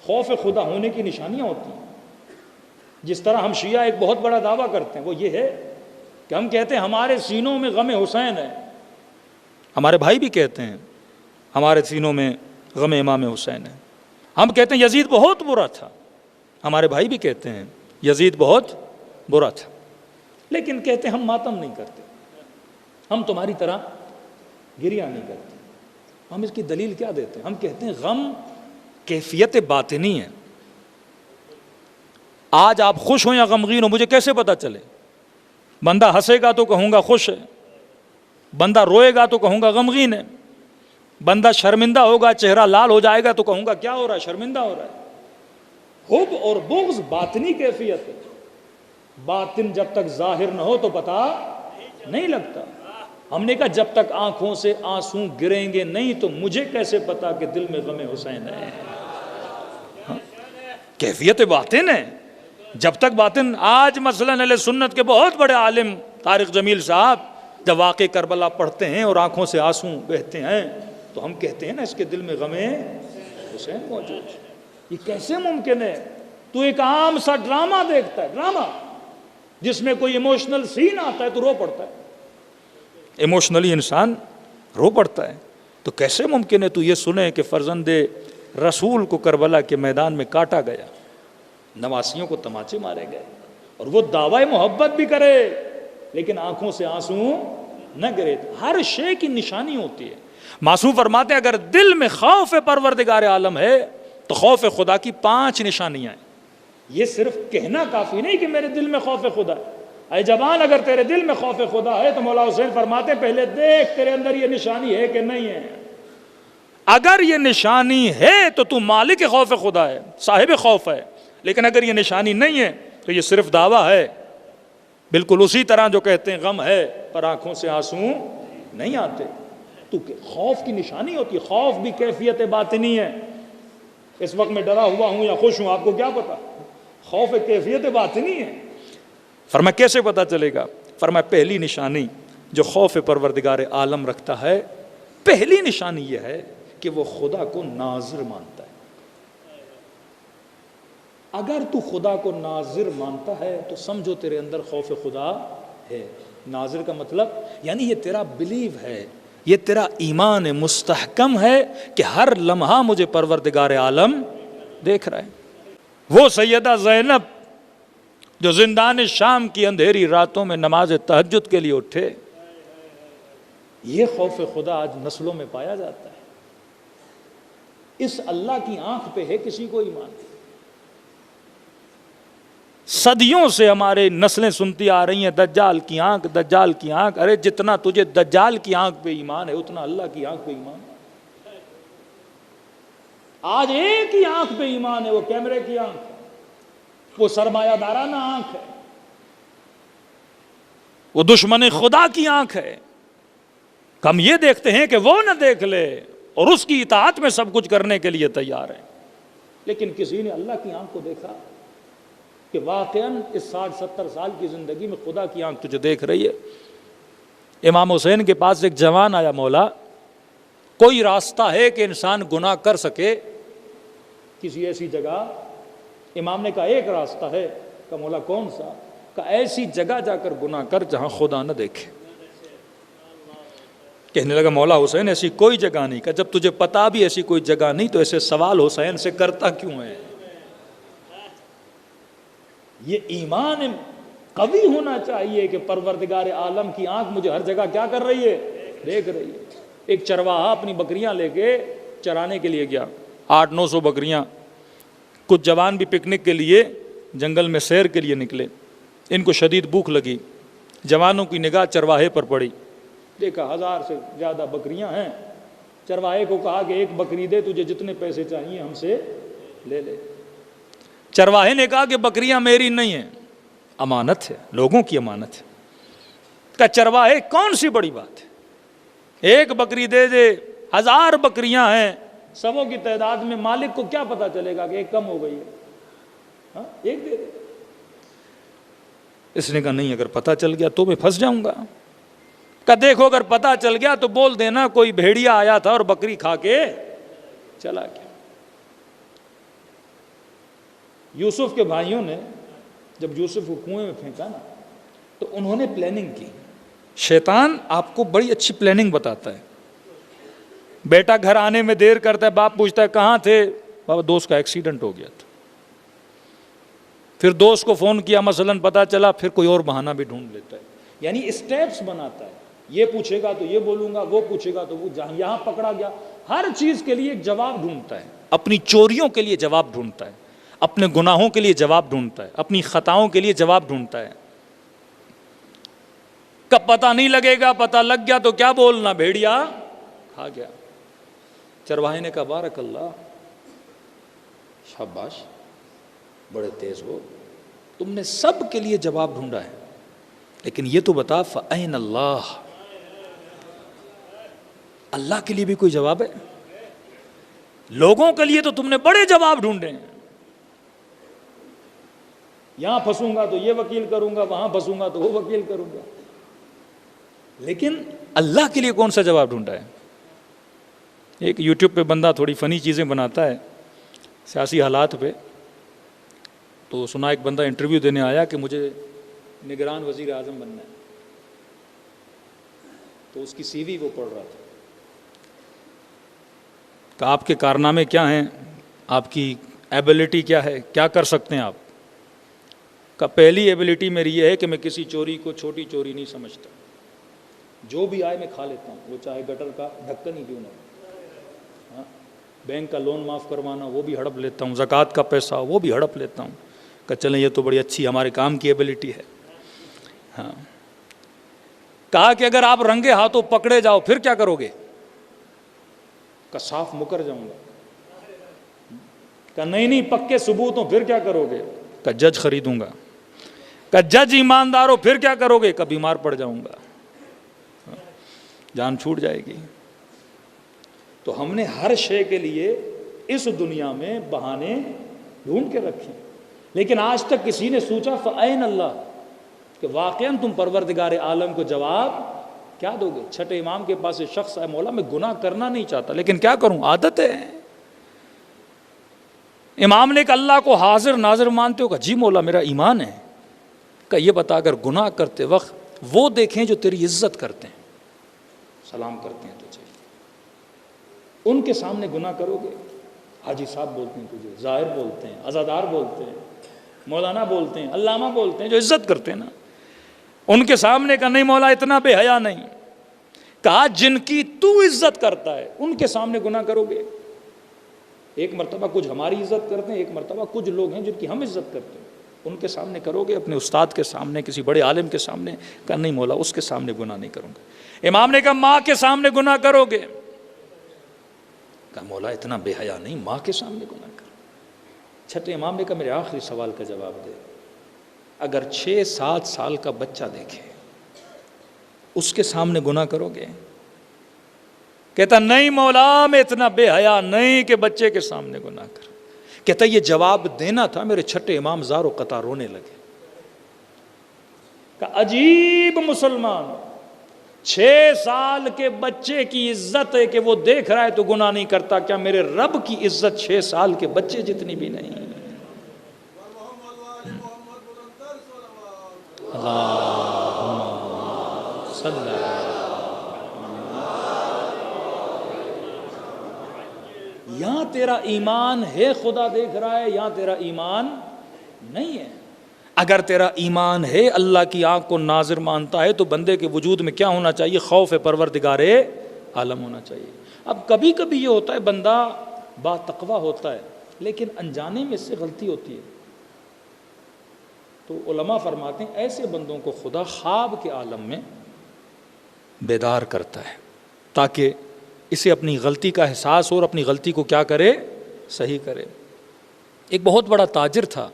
خوف خدا ہونے کی نشانیاں ہوتی ہیں۔ جس طرح ہم شیعہ ایک بہت بڑا دعویٰ کرتے ہیں وہ یہ ہے کہ ہم کہتے ہیں ہمارے سینوں میں غم حسین ہے، ہمارے بھائی بھی کہتے ہیں ہمارے سینوں میں غم امام حسین ہے۔ ہم کہتے ہیں یزید بہت برا تھا، ہمارے بھائی بھی کہتے ہیں یزید بہت برا تھا، لیکن کہتے ہیں ہم ماتم نہیں کرتے، ہم تمہاری طرح گریہ نہیں کرتے۔ ہم اس کی دلیل کیا دیتے ہیں؟ ہم کہتے ہیں غم کیفیت باطنی ہے۔ آج آپ خوش ہوں یا غمگین ہو مجھے کیسے پتا چلے؟ بندہ ہنسے گا تو کہوں گا خوش ہے، بندہ روئے گا تو کہوں گا غمگین ہے، بندہ شرمندہ ہوگا چہرہ لال ہو جائے گا تو کہوں گا کیا ہو رہا ہے؟ شرمندہ ہو رہا ہے۔ حب اور بغض باطنی کیفیت ہے، باطن جب تک ظاہر نہ ہو تو پتہ نہیں لگتا۔ ہم نے کہا جب تک آنکھوں سے آنسو گریں گے نہیں تو مجھے کیسے پتا کہ دل میں غم حسین ہے؟ کیفیت باطن ہے۔ جب تک باطن، آج مثلا اہل سنت کے بہت بڑے عالم طارق جمیل صاحب جب واقع کربلا پڑھتے ہیں اور آنکھوں سے آنسو بہتے ہیں تو ہم کہتے ہیں نا اس کے دل میں غم حسین موجود ہے۔ یہ کیسے ممکن ہے؟ تو ایک عام سا ڈرامہ دیکھتا ہے، ڈرامہ جس میں کوئی ایموشنل سین آتا ہے تو رو پڑتا ہے، ایموشنلی انسان رو پڑتا ہے۔ تو کیسے ممکن ہے تو یہ سنے کہ فرزند رسول کو کربلا کے میدان میں کاٹا گیا، نواسیوں کو تماچے مارے گئے، اور وہ دعوی محبت بھی کرے لیکن آنکھوں سے آنسو نہ گرے۔ ہر شے کی نشانی ہوتی ہے۔ معصوم فرماتے ہیں اگر دل میں خوف پروردگار عالم ہے تو خوف خدا کی 5 نشانیاں ہیں۔ یہ صرف کہنا کافی نہیں کہ میرے دل میں خوف خدا ہے۔ اے جوان اگر تیرے دل میں خوف خدا ہے تو مولا حسین فرماتے ہیں پہلے دیکھ تیرے اندر یہ نشانی ہے کہ نہیں ہے۔ اگر یہ نشانی ہے تو تو مالک خوف خدا ہے، صاحب خوف ہے، لیکن اگر یہ نشانی نہیں ہے تو یہ صرف دعویٰ ہے۔ بالکل اسی طرح جو کہتے ہیں غم ہے پر آنکھوں سے آنسو نہیں آتے، تو خوف کی نشانی ہوتی ہے۔ خوف بھی کیفیت باطنی ہے۔ اس وقت میں ڈرا ہوا ہوں یا خوش ہوں آپ کو کیا پتا؟ خوف ایک کیفیت باطنی ہے۔ فرمایا کیسے پتا چلے گا؟ فرمایا پہلی نشانی جو خوف پروردگار عالم رکھتا ہے، پہلی نشانی یہ ہے کہ وہ خدا کو ناظر مانتا ہے۔ اگر تو خدا کو ناظر مانتا ہے تو سمجھو تیرے اندر خوف خدا ہے۔ ناظر کا مطلب یعنی یہ تیرا بلیو ہے، یہ تیرا ایمان مستحکم ہے کہ ہر لمحہ مجھے پروردگار عالم دیکھ رہا ہے۔ وہ سیدہ زینب جو زندان شام کی اندھیری راتوں میں نماز تہجد کے لیے اٹھے، یہ خوف خدا آج نسلوں میں پایا جاتا ہے۔ اس اللہ کی آنکھ پہ ہے کسی کو ایمان؟ صدیوں سے ہمارے نسلیں سنتی آ رہی ہیں دجال کی آنکھ، دجال کی آنکھ۔ ارے جتنا تجھے دجال کی آنکھ پہ ایمان ہے اتنا اللہ کی آنکھ پہ ایمان ہے۔ آج ایک ہی آنکھ پہ ایمان ہے، وہ کیمرے کی آنکھ ہے، وہ سرمایہ دارانہ آنکھ ہے، وہ دشمن خدا کی آنکھ ہے۔ ہم یہ دیکھتے ہیں کہ وہ نہ دیکھ لے اور اس کی اطاعت میں سب کچھ کرنے کے لیے تیار ہے، لیکن کسی نے اللہ کی آنکھ کو دیکھا کہ واقعاً اس 60-70 سال کی زندگی میں خدا کی آنکھ تجھے دیکھ رہی ہے۔ امام حسین کے پاس ایک جوان آیا، مولا کوئی راستہ ہے کہ انسان گناہ کر سکے کسی ایسی جگہ؟ امام نے کہا ایک راستہ ہے۔ کہا مولا کون سا؟ کہا ایسی جگہ جا کر گناہ کر جہاں خدا نہ دیکھے۔ کہنے لگا مولا حسین ایسی کوئی جگہ نہیں۔ کہا جب تجھے پتا بھی ایسی کوئی جگہ نہیں تو ایسے سوال حسین سے کرتا کیوں ہے؟ یہ ایمان قوی ہونا چاہیے کہ پروردگار عالم کی آنکھ مجھے ہر جگہ کیا کر رہی ہے؟ دیکھ رہی ہے۔ ایک چرواہا اپنی بکریاں لے کے چرانے کے لیے گیا، 800-900 بکریاں، کچھ جوان بھی پکنک کے لیے جنگل میں سیر کے لیے نکلے۔ ان کو شدید بھوک لگی، جوانوں کی نگاہ چرواہے پر پڑی، دیکھا 1000 سے زیادہ بکریاں ہیں۔ چرواہے کو کہا کہ ایک بکری دے، تجھے جتنے پیسے چاہیے ہم سے لے لے۔ چرواہے نے کہا کہ بکریاں میری نہیں ہیں، امانت ہے، لوگوں کی امانت ہے۔ کہ چرواہے کون سی بڑی بات ہے، ایک بکری دے دے، 1000 بکریاں ہیں، سبوں کی تعداد میں، مالک کو کیا پتا چلے گا کہ ایک کم ہو گئی ہے؟ ہاں ایک دے دے۔ اس نے کہا نہیں، اگر پتا چل گیا تو میں پھنس جاؤں گا۔ کہ دیکھو اگر پتا چل گیا تو بول دینا کوئی بھیڑیا آیا تھا اور بکری کھا کے چلا گیا۔ یوسف کے بھائیوں نے جب یوسف کو کنویں میں پھینکا نا تو انہوں نے پلاننگ کی۔ شیطان آپ کو بڑی اچھی پلاننگ بتاتا ہے۔ بیٹا گھر آنے میں دیر کرتا ہے، باپ پوچھتا ہے کہاں تھے؟ بابا دوست کا ایکسیڈنٹ ہو گیا تھا۔ پھر دوست کو فون کیا، مثلاً پتا چلا، پھر کوئی اور بہانہ بھی ڈھونڈ لیتا ہے، یعنی اسٹیپس بناتا ہے۔ یہ پوچھے گا تو یہ بولوں گا، وہ پوچھے گا تو وہ، جہاں یہاں پکڑا گیا، ہر چیز کے لیے ایک جواب ڈھونڈتا ہے۔ اپنی چوریوں کے لیے جواب ڈھونڈتا ہے، اپنے گناہوں کے لیے جواب ڈھونڈتا ہے، اپنی خطاؤں کے لیے جواب ڈھونڈتا ہے۔ کب پتہ نہیں لگے گا، پتہ لگ گیا تو کیا بولنا؟ بھیڑیا کھا گیا۔ چرواہے نے کہا بارک اللہ، شاباش، بڑے تیز ہو، تم نے سب کے لیے جواب ڈھونڈا ہے، لیکن یہ تو بتا فَأَيْنَ اللَّهُ، اللہ کے لیے بھی کوئی جواب ہے؟ لوگوں کے لیے تو تم نے بڑے جواب ڈھونڈے ہیں، یہاں پھنسوں گا تو یہ وکیل کروں گا، وہاں پھنسوں گا تو وہ وکیل کروں گا، لیکن اللہ کے لیے کون سا جواب ڈھونڈا ہے؟ ایک یوٹیوب پہ بندہ تھوڑی فنی چیزیں بناتا ہے سیاسی حالات پہ، تو سنا ایک بندہ انٹرویو دینے آیا کہ مجھے نگران وزیر اعظم بننا ہے، تو اس کی سی وی وہ پڑھ رہا تھا کہ آپ کے کارنامے کیا ہیں، آپ کی ایبلٹی کیا ہے، کیا کر سکتے ہیں آپ؟ کہ پہلی ایبلٹی میری یہ ہے کہ میں کسی چوری کو چھوٹی چوری نہیں سمجھتا، جو بھی آئے میں کھا لیتا ہوں، وہ چاہے گٹر کا ڈھکن ہی کیوں نہ ہو، بینک کا لون معاف کروانا وہ بھی ہڑپ لیتا ہوں، زکوٰۃ کا پیسہ وہ بھی ہڑپ لیتا ہوں۔ کہ چلیں یہ تو بڑی اچھی ہمارے کام کی ایبلٹی ہے۔ ہاں، کہا کہ اگر آپ رنگے ہاتھوں پکڑے جاؤ پھر کیا کرو گے؟ کہ صاف مکر جاؤں گا۔ کہ نہیں پکے ثبوت ہوں پھر کیا کرو گے؟ کہ جج خریدوں گا۔ کہ جج ایماندار ہو پھر کیا کرو گے؟ کہ بیمار پڑ جاؤں گا، جان چھوٹ جائے گی۔ تو ہم نے ہر شے کے لیے اس دنیا میں بہانے ڈھونڈ کے رکھے، لیکن آج تک کسی نے سوچا فَأَيْنَ اللَّهُ، کہ واقعاً تم پروردگار عالم کو جواب کیا دو گے؟ چھٹے امام کے پاس ایک شخص ہے، مولا میں گناہ کرنا نہیں چاہتا لیکن کیا کروں، عادت ہے۔ امام نے کہا اللہ کو حاضر ناظر مانتے ہو؟ کہ جی مولا میرا ایمان ہے۔ کہ یہ بتا اگر گناہ کرتے وقت وہ دیکھیں جو تیری عزت کرتے ہیں، سلام کرتے ہیں تجھے، ان کے سامنے گناہ کرو گے؟ حاجی صاحب بولتے ہیں تجھے، ظاہر بولتے ہیں، عزادار بولتے ہیں، مولانا بولتے ہیں، علامہ بولتے ہیں، جو عزت کرتے ہیں نا، ان کے سامنے کا نہیں مولا اتنا بے حیا نہیں۔ کہا جن کی تو عزت کرتا ہے ان کے سامنے گناہ کرو گے؟ ایک مرتبہ کچھ ہماری عزت کرتے ہیں، ایک مرتبہ کچھ لوگ ہیں جن کی ہم عزت کرتے ہیں، ان کے سامنے کرو گے؟ اپنے استاد کے سامنے، کسی بڑے عالم کے سامنے؟ کہا نہیں مولا اس کے سامنے گناہ نہیں کروں گا۔ امام نے کہا ماں کے سامنے گناہ کرو گے؟ کہا مولا اتنا بے حیا نہیں، ماں کے سامنے گناہ کرو۔ چھٹے امام نے کہا میرے آخری سوال کا جواب دے، اگر 6-7 سال کا بچہ دیکھے اس کے سامنے گناہ کرو گے؟ کہتا نہیں مولا میں اتنا بے حیا نہیں کہ بچے کے سامنے گناہ کر۔ کہتا یہ جواب دینا تھا، میرے چھٹے امام زار و قطع رونے لگے۔ کہ عجیب مسلمان، 6 سال کے بچے کی عزت ہے کہ وہ دیکھ رہا ہے تو گناہ نہیں کرتا، کیا میرے رب کی عزت 6 سال کے بچے جتنی بھی نہیں؟ یہاں تیرا ایمان ہے، خدا دیکھ رہا ہے، یہاں تیرا ایمان نہیں ہے۔ اگر تیرا ایمان ہے، اللہ کی آنکھ کو ناظر مانتا ہے، تو بندے کے وجود میں کیا ہونا چاہیے؟ خوف پروردگار عالم ہونا چاہیے۔ اب کبھی کبھی یہ ہوتا ہے بندہ با تقویٰ ہوتا ہے لیکن انجانے میں اس سے غلطی ہوتی ہے، تو علماء فرماتے ہیں ایسے بندوں کو خدا خواب کے عالم میں بیدار کرتا ہے تاکہ اسے اپنی غلطی کا احساس ہو اور اپنی غلطی کو کیا کرے؟ صحیح کرے۔ ایک بہت بڑا تاجر تھا،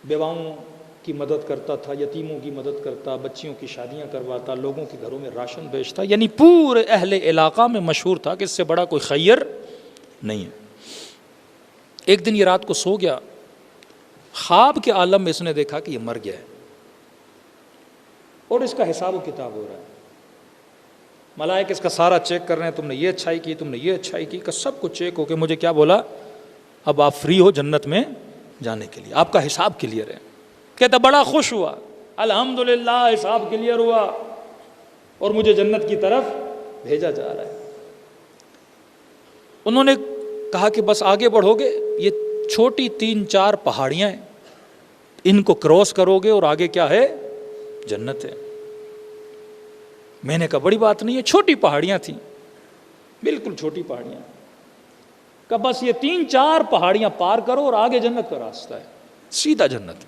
بیواؤں کی مدد کرتا تھا، یتیموں کی مدد کرتا، بچیوں کی شادیاں کرواتا، لوگوں کے گھروں میں راشن بیچتا، یعنی پورے اہل علاقہ میں مشہور تھا کہ اس سے بڑا کوئی خیر نہیں ہے۔ ایک دن یہ رات کو سو گیا، خواب کے عالم میں اس نے دیکھا کہ یہ مر گیا ہے اور اس کا حساب و کتاب ہو رہا ہے۔ ملائکہ اس کا سارا چیک کر رہے ہیں، تم نے یہ اچھائی کی، تم نے یہ اچھائی کی، کہ سب کچھ چیک ہو کے مجھے کیا بولا؟ اب آپ فری ہو جنت میں جانے کے لیے، آپ کا حساب کلیئر ہے۔ کہتا بڑا خوش ہوا، الحمدللہ حساب کلیئر ہوا اور مجھے جنت کی طرف بھیجا جا رہا ہے۔ انہوں نے کہا کہ بس آگے بڑھو گے، یہ چھوٹی 3-4 پہاڑیاں ہیں، ان کو کراس کرو گے اور آگے کیا ہے؟ جنت ہے۔ میں نے کہا بڑی بات نہیں ہے، چھوٹی پہاڑیاں تھیں، بالکل چھوٹی پہاڑیاں، کہ بس یہ 3-4 پہاڑیاں پار کرو اور آگے جنت کا راستہ ہے، سیدھا جنت۔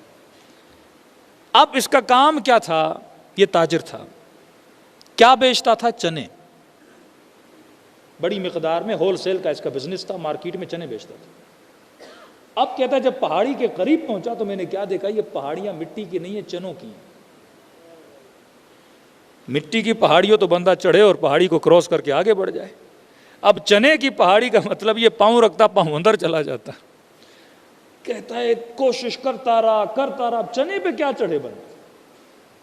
اب اس کا کام کیا تھا؟ یہ تاجر تھا، کیا بیچتا تھا؟ چنے، بڑی مقدار میں، ہول سیل کا اس کا بزنس تھا، مارکیٹ میں چنے بیچتا تھا۔ اب کہتا ہے جب پہاڑی کے قریب پہنچا تو میں نے کیا دیکھا؟ یہ پہاڑیاں مٹی کی نہیں ہیں، چنوں کی ہیں۔ مٹی کی پہاڑی ہو تو بندہ چڑھے اور پہاڑی کو کراس کر کے آگے بڑھ جائے، اب چنے کی پہاڑی کا مطلب یہ پاؤں رکھتا پاؤں اندر چلا جاتا۔ کہتا ہے کوشش کرتا رہا، اب چنے پہ کیا چڑھے بندہ؟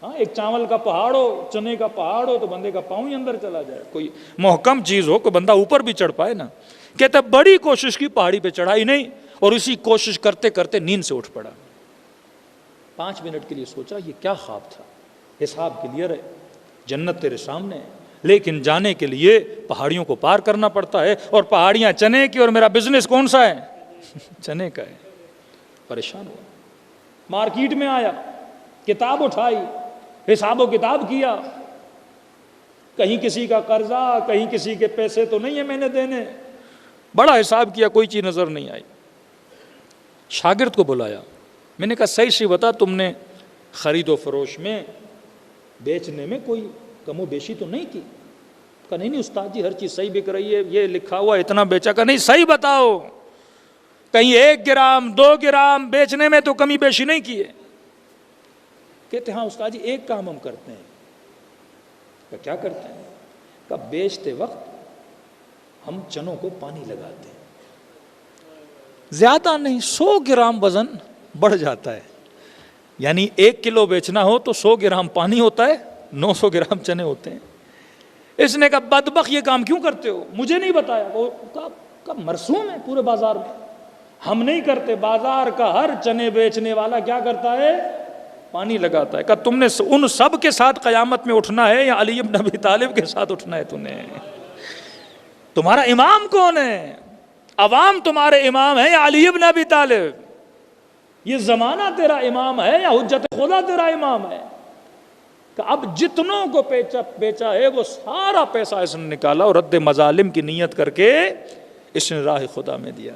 ہاں، ایک چاول کا پہاڑ ہو، چنے کا پہاڑ ہو تو بندے کا پاؤں ہی اندر چلا جائے، کوئی محکم چیز ہو کہ بندہ اوپر بھی چڑھ پائے نا۔ کہتا ہے بڑی کوشش کی، پہاڑی پہ چڑھائی نہیں، اور اسی کوشش کرتے کرتے نیند سے اٹھ پڑا۔ 5 منٹ کے لیے سوچا یہ کیا خواب تھا؟ حساب کلیئر ہے، جنت تیرے سامنے ہے، لیکن جانے کے لیے پہاڑیوں کو پار کرنا پڑتا ہے، اور پہاڑیاں چنے کی اور میرا بزنس کون سا ہے؟ چنے کا ہے۔ پریشان ہوا، مارکیٹ میں آیا، کتاب اٹھائی، حساب و کتاب کیا، کہیں کسی کا قرضہ، کہیں کسی کے پیسے تو نہیں ہے میں نے دینے، بڑا حساب کیا، کوئی چیز نظر نہیں آئی۔ شاگرد کو بلایا، میں نے کہا صحیح بتا، تم نے خرید و فروش میں، بیچنے میں کوئی کم و بیشی تو نہیں کی؟ کہا نہیں استاد جی ہر چیز صحیح بک رہی ہے، یہ لکھا ہوا اتنا بیچا۔ کہا نہیں صحیح بتاؤ، کہیں 1 گرام 2 گرام بیچنے میں تو کمی بیشی نہیں کی ہے؟ کہتے ہاں استاد جی ایک کام ہم کرتے ہیں۔ کہا کیا کرتے ہیں؟ کہا بیچتے وقت ہم چنوں کو پانی لگاتے ہیں، زیادہ نہیں، 100 گرام وزن بڑھ جاتا ہے، یعنی 1 کلو بیچنا ہو تو 100 گرام پانی ہوتا ہے، 900 گرام چنے ہوتے ہیں۔ اس نے کہا بدبخت یہ کام کیوں کرتے ہو؟ مجھے نہیں بتایا۔ وہ کہا مرسوم ہے پورے بازار میں، ہم نہیں کرتے، بازار کا ہر چنے بیچنے والا کیا کرتا ہے؟ پانی لگاتا ہے۔ کہا تم نے ان سب کے ساتھ قیامت میں اٹھنا ہے یا علی بن ابی طالب کے ساتھ اٹھنا ہے؟ تمہارا امام کون ہے؟ عوام تمہارے امام ہے یا علی بن ابی طالب؟ یہ زمانہ تیرا امام ہے یا حجت خدا تیرا امام ہے؟ کہ اب جتنوں کو بیچا ہے وہ سارا پیسہ اس نے نکالا اور رد مظالم کی نیت کر کے اس نے راہ خدا میں دیا۔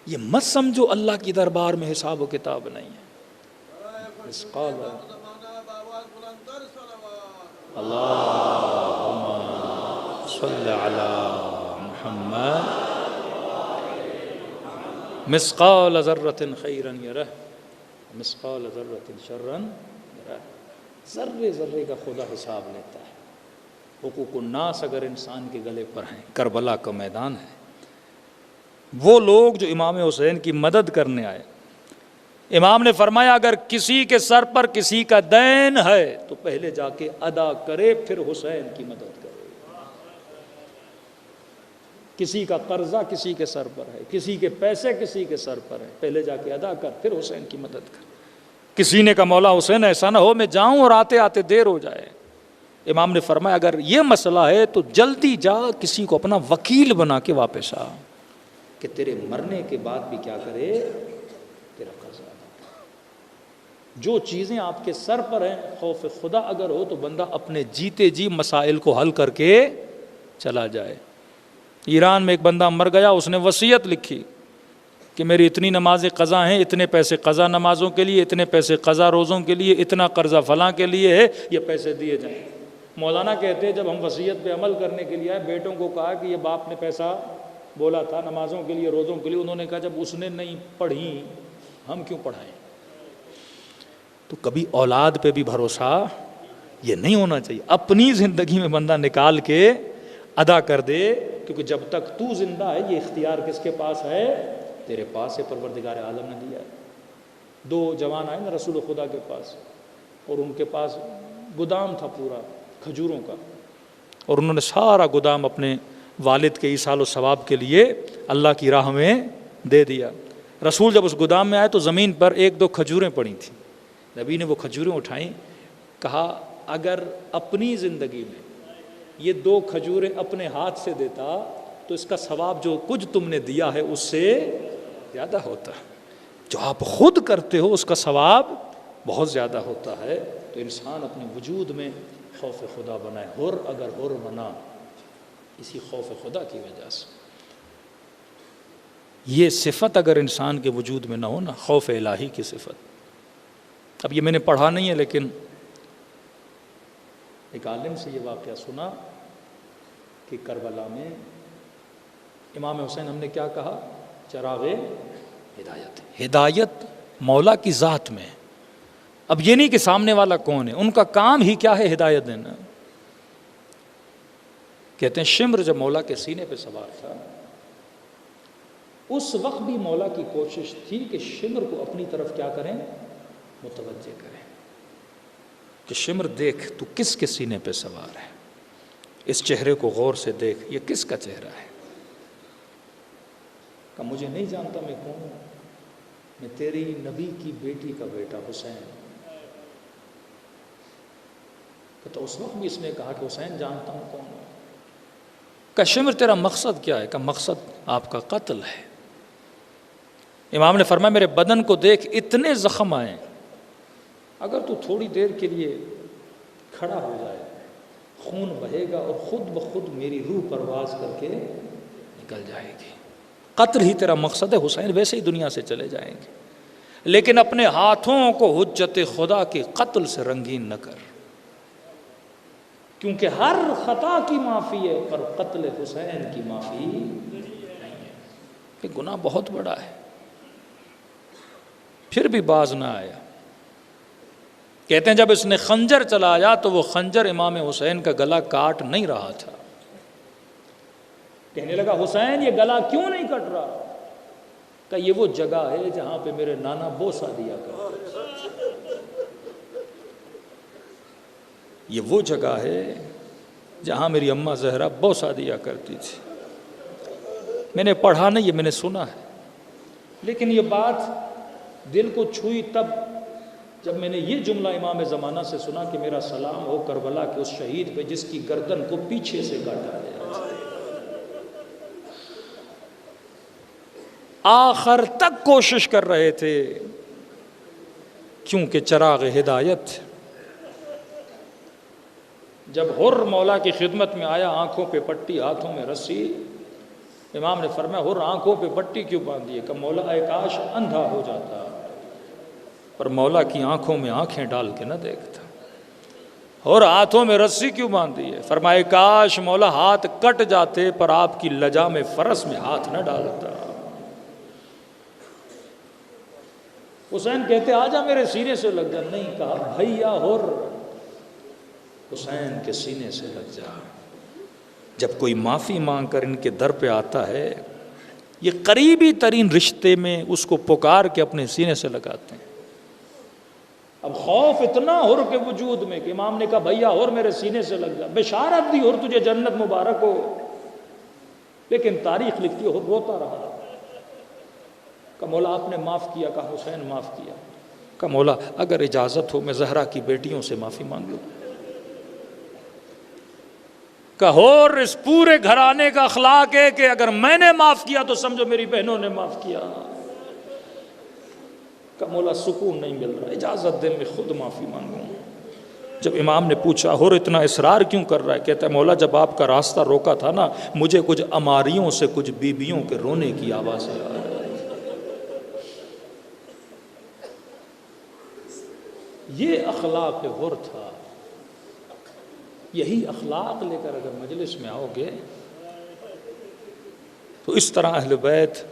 یہ مت سمجھو اللہ کی دربار میں حساب و کتاب نہیں ہے۔ اللہم صلی علی محمد مثقال ذرۃ خیرا یرہ مثقال ذرۃ شرا یرہ۔ ذرے ذرے کا خدا حساب لیتا ہے۔ حقوق الناس اگر انسان کے گلے پر ہیں، کربلا کا میدان ہے، وہ لوگ جو امام حسین کی مدد کرنے آئے، امام نے فرمایا اگر کسی کے سر پر کسی کا دین ہے تو پہلے جا کے ادا کرے، پھر حسین کی مدد کرے۔ کسی کا قرضہ کسی کے سر پر ہے، کسی کے پیسے کسی کے سر پر ہے، پہلے جا کے ادا کر، پھر حسین کی مدد کر۔ کسی نے کہا مولا حسین ایسا نہ ہو میں جاؤں اور آتے آتے دیر ہو جائے۔ امام نے فرمایا اگر یہ مسئلہ ہے تو جلدی جا، کسی کو اپنا وکیل بنا کے واپس آ، کہ تیرے مرنے کے بعد بھی کیا کرے، تیرا قرضہ ادا کرے۔ جو چیزیں آپ کے سر پر ہیں، خوف خدا اگر ہو تو بندہ اپنے جیتے جی مسائل کو حل کر کے چلا جائے۔ ایران میں ایک بندہ مر گیا، اس نے وصیت لکھی کہ میری اتنی نمازیں قضا ہیں، اتنے پیسے قضا نمازوں کے لیے، اتنے پیسے قضا روزوں کے لیے، اتنا قرضہ فلاں کے لیے ہے، یہ پیسے دیے جائیں۔ مولانا کہتے ہیں جب ہم وصیت پہ عمل کرنے کے لیے آئے، بیٹوں کو کہا کہ یہ باپ نے پیسہ بولا تھا نمازوں کے لیے روزوں کے لیے، انہوں نے کہا جب اس نے نہیں پڑھی ہم کیوں پڑھائیں۔ تو کبھی اولاد پہ بھی بھروسہ یہ نہیں ہونا چاہیے، اپنی زندگی میں بندہ نکال کے ادا کر دے، کیونکہ جب تک تو زندہ ہے یہ اختیار کس کے پاس ہے، تیرے پاس ہے، پروردگار عالم نے دیا ہے۔ دو جوان آئے نا رسول خدا کے پاس، اور ان کے پاس گودام تھا پورا کھجوروں کا، اور انہوں نے سارا گودام اپنے والد کے ایصال و ثواب کے لیے اللہ کی راہ میں دے دیا۔ رسول جب اس گودام میں آئے تو زمین پر ایک دو کھجوریں پڑی تھیں، نبی نے وہ کھجوریں اٹھائیں، کہا اگر اپنی زندگی میں یہ دو کھجوریں اپنے ہاتھ سے دیتا تو اس کا ثواب جو کچھ تم نے دیا ہے اس سے زیادہ ہوتا، جو آپ خود کرتے ہو اس کا ثواب بہت زیادہ ہوتا ہے۔ تو انسان اپنے وجود میں خوف خدا بنائے، حر اگر حر بنا اسی خوف خدا کی وجہ سے۔ یہ صفت اگر انسان کے وجود میں نہ ہو نا، خوف الہی کی صفت۔ اب یہ میں نے پڑھا نہیں ہے لیکن ایک عالم سے یہ واقعہ سنا کہ کربلا میں امام حسین ہم نے کیا کہا، چراغ ہدایت، ہدایت مولا کی ذات میں۔ اب یہ نہیں کہ سامنے والا کون ہے، ان کا کام ہی کیا ہے، ہدایت دینا۔ کہتے ہیں شمر جب مولا کے سینے پہ سوار تھا، اس وقت بھی مولا کی کوشش تھی کہ شمر کو اپنی طرف کیا کریں، متوجہ کریں، کہ شمر دیکھ تو کس کے سینے پہ سوار ہے، اس چہرے کو غور سے دیکھ، یہ کس کا چہرہ ہے۔ کہ مجھے نہیں جانتا میں کون ہوں، میں تیری نبی کی بیٹی کا بیٹا حسین۔ تو اس وقت بھی اس نے کہا کہ حسین جانتا ہوں کون ہوں۔ کہ شمر تیرا مقصد کیا ہے؟ کہ مقصد آپ کا قتل ہے۔ امام نے فرمایا میرے بدن کو دیکھ، اتنے زخم آئے، اگر تو تھوڑی دیر کے لیے کھڑا ہو جائے خون بہے گا اور خود بخود میری روح پرواز کر کے نکل جائے گی۔ قتل ہی تیرا مقصد ہے حسین، ویسے ہی دنیا سے چلے جائیں گے، لیکن اپنے ہاتھوں کو حجت خدا کے قتل سے رنگین نہ کر، کیونکہ ہر خطا کی معافی ہے پر قتل حسین کی معافی نہیں ہے۔ یہ گناہ بہت بڑا ہے۔ پھر بھی باز نہ آیا۔ کہتے ہیں جب اس نے خنجر چلایا تو وہ خنجر امام حسین کا گلا کاٹ نہیں رہا تھا۔ کہنے لگا حسین یہ گلا کیوں نہیں کٹ رہا؟ کہ یہ وہ جگہ ہے جہاں پہ میرے نانا بوسہ دیا کرتے، یہ وہ جگہ ہے جہاں میری اماں زہرا بوسہ دیا کرتی تھی۔ میں نے پڑھا نہیں، یہ میں نے سنا ہے، لیکن یہ بات دل کو چھوئی تب جب میں نے یہ جملہ امام زمانہ سے سنا کہ میرا سلام ہو کربلا کے اس شہید پہ جس کی گردن کو پیچھے سے کاٹا گیا، آخر تک کوشش کر رہے تھے کیونکہ چراغ ہدایت۔ جب حر مولا کی خدمت میں آیا، آنکھوں پہ پٹی ہاتھوں میں رسی، امام نے فرمایا حر آنکھوں پہ پٹی کیوں باندھی ہے؟ کہ مولا اے کاش اندھا ہو جاتا پر مولا کی آنکھوں میں آنکھیں ڈال کے نہ دیکھتا۔ اور ہاتھوں میں رسی کیوں باندھی ہے؟ فرمائے کاش مولا ہاتھ کٹ جاتے پر آپ کی لجا میں فرس میں ہاتھ نہ ڈالتا۔ حسین کہتے آجا میرے سینے سے لگ جا، نہیں کہا بھیا حر حسین کے سینے سے لگ جا۔ جب کوئی معافی مانگ کر ان کے در پہ آتا ہے یہ قریبی ترین رشتے میں اس کو پکار کے اپنے سینے سے لگاتے ہیں. اب خوف اتنا ہر کے وجود میں کہ امام نے کہا بھیا اور میرے سینے سے لگ جا، بشارت دی اور تجھے جنت مبارک ہو. لیکن تاریخ لکھتی ہے روتا رہا. کہ مولا آپ نے معاف کیا؟ کہا حسین معاف کیا. کہ مولا اگر اجازت ہو میں زہرا کی بیٹیوں سے معافی مانگ لوں. کہ اور اس پورے گھرانے کا اخلاق ہے کہ اگر میں نے معاف کیا تو سمجھو میری بہنوں نے معاف کیا. کہ مولا سکون نہیں مل رہا، اجازت دے میں خود معافی مانگوں. جب امام نے پوچھا اور اتنا اصرار کیوں کر رہا ہے؟ کہتا ہے مولا جب آپ کا راستہ روکا تھا نا، مجھے کچھ اماریوں سے کچھ بیبیوں کے رونے کی آواز آ رہی. یہ اخلاق غر تھا. یہی اخلاق لے کر اگر مجلس میں آؤ گے تو اس طرح اہل بیت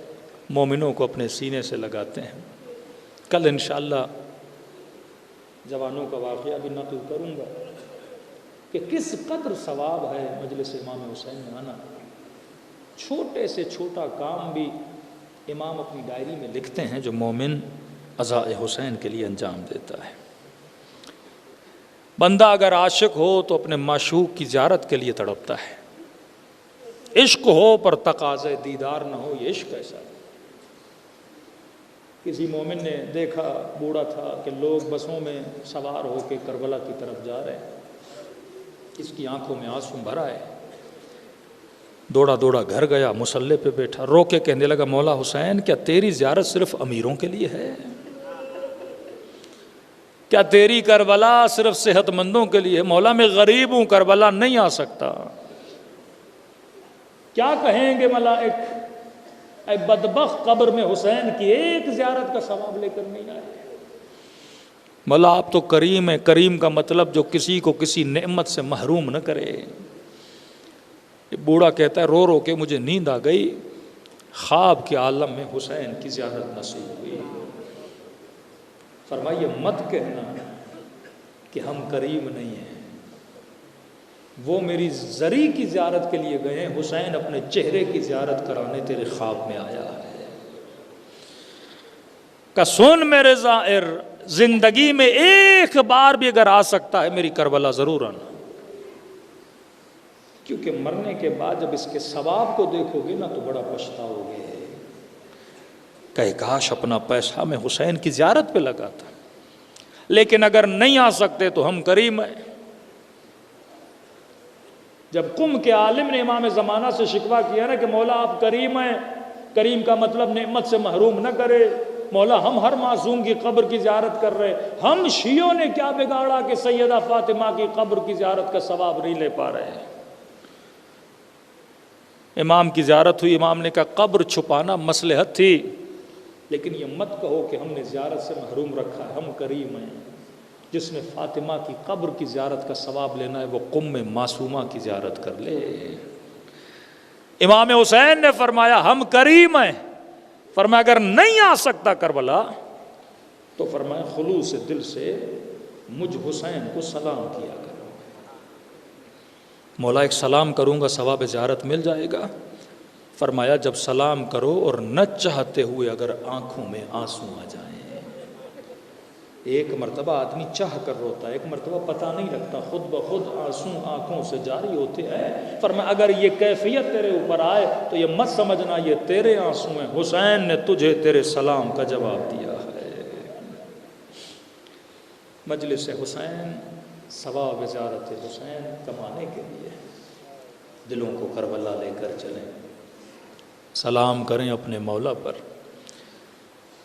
مومنوں کو اپنے سینے سے لگاتے ہیں. کل انشاءاللہ جوانوں کا واقعہ بھی نقل کروں گا کہ کس قدر ثواب ہے مجلس امام حسین میں آنا. چھوٹے سے چھوٹا کام بھی امام اپنی ڈائری میں لکھتے ہیں جو مومن عزاء حسین کے لیے انجام دیتا ہے. بندہ اگر عاشق ہو تو اپنے معشوق کی زیارت کے لیے تڑپتا ہے. عشق ہو پر تقاضے دیدار نہ ہو، یہ عشق ایسا ہے. کسی مومن نے دیکھا، بوڑھا تھا، کہ لوگ بسوں میں سوار ہو کے کربلا کی طرف جا رہے ہیں. اس کی آنکھوں میں آنسو بھر آئے. دوڑا دوڑا گھر گیا، مصلی پہ بیٹھا، رو کے کہنے لگا مولا حسین کیا تیری زیارت صرف امیروں کے لیے ہے؟ کیا تیری کربلا صرف صحت مندوں کے لیے ہے؟ مولا میں غریب ہوں، کربلا نہیں آ سکتا. کیا کہیں گے ملائک، اے بدبخت قبر میں حسین کی ایک زیارت کا ثواب لے کر نہیں آئے. مولا آپ تو کریم ہے. کریم کا مطلب جو کسی کو کسی نعمت سے محروم نہ کرے. بوڑھا کہتا ہے رو رو کے مجھے نیند آ گئی، خواب کے عالم میں حسین کی زیارت نصیب ہوئی. فرمائیے مت کہنا کہ ہم کریم نہیں ہیں. وہ میری زری کی زیارت کے لیے گئے، حسین اپنے چہرے کی زیارت کرانے تیرے خواب میں آیا ہے. کہ سن میرے زائر، زندگی میں ایک بار بھی اگر آ سکتا ہے میری کربلا ضرور آنا. کیونکہ مرنے کے بعد جب اس کے ثواب کو دیکھو گے نا تو بڑا پچھتاؤ گے کہ کاش اپنا پیسہ میں حسین کی زیارت پہ لگا تھا. لیکن اگر نہیں آ سکتے تو ہم کریم ہیں. جب قم کے عالم نے امام زمانہ سے شکوہ کیا نا کہ مولا آپ کریم ہیں، کریم کا مطلب نعمت سے محروم نہ کرے. مولا ہم ہر معصوم کی قبر کی زیارت کر رہے، ہم شیعوں نے کیا بگاڑا کہ سیدہ فاطمہ کی قبر کی زیارت کا ثواب نہیں لے پا رہے ہیں. امام کی زیارت ہوئی. امام نے کہا قبر چھپانا مصلحت تھی، لیکن یہ مت کہو کہ ہم نے زیارت سے محروم رکھا ہے. ہم کریم ہیں. جس نے فاطمہ کی قبر کی زیارت کا ثواب لینا ہے وہ قم میں معصومہ کی زیارت کر لے. امام حسین نے فرمایا ہم کریم ہیں. فرمایا اگر نہیں آ سکتا کربلا تو فرمایا خلوص دل سے مجھ حسین کو سلام کیا کرو. مولا ایک سلام کروں گا ثواب زیارت مل جائے گا. فرمایا جب سلام کرو اور نہ چاہتے ہوئے اگر آنکھوں میں آنسو آ جائیں. ایک مرتبہ آدمی چاہ کر روتا ہے، ایک مرتبہ پتہ نہیں لگتا، خود بخود آنسو آنکھوں سے جاری ہوتے ہیں. فرمایا اگر یہ کیفیت تیرے اوپر آئے تو یہ مت سمجھنا یہ تیرے آنسو ہیں، حسین نے تجھے تیرے سلام کا جواب دیا ہے. مجلس حسین، ثواب زیارت حسین کمانے کے لیے دلوں کو کربلا لے کر چلیں. سلام کریں اپنے مولا پر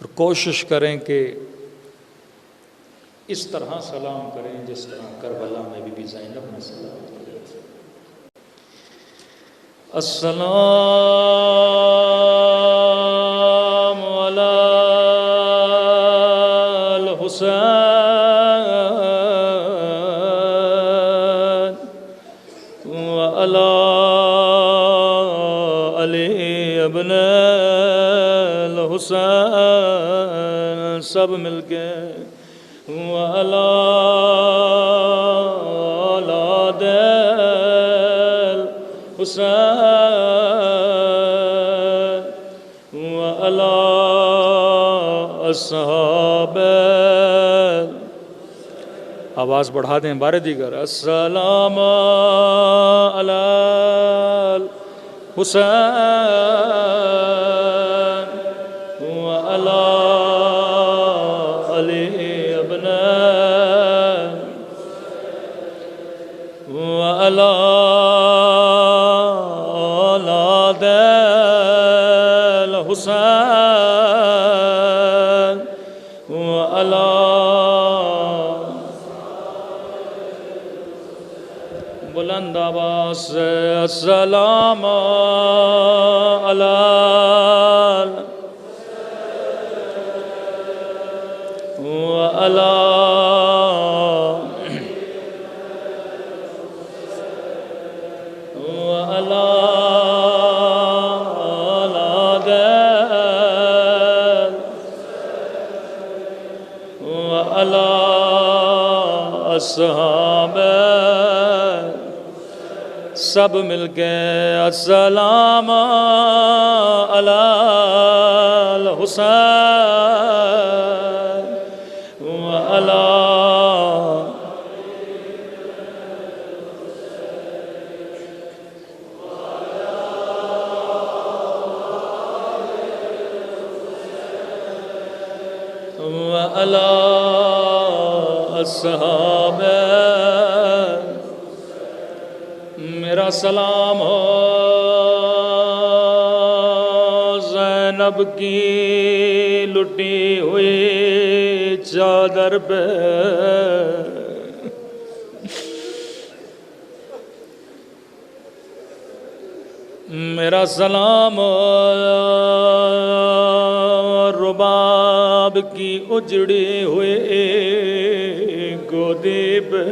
اور کوشش کریں کہ اس طرح سلام کریں جس طرح کربلا میں بی بی زینب نے سلام کیا. السلام علی الحسین وعلی علی ابن الحسین. سب مل کے وعلی اولاد الحسین اصحاب آواز بڑھا دیں بار دیگر السلام علی الحسین وعلی علی ابن وعلی اولاد الحسین وعلی بلند آواز سے السلام علی وعلی وعلی اولاد وعلی اصحاب سب مل کے السلام علی الحسین وعلی وعلی اصحاب میرا سلام ہو زینب کی لٹی ہوئی چادر پہ میرا سلام ہو رباب کی اجڑی ہوئی گودی پہ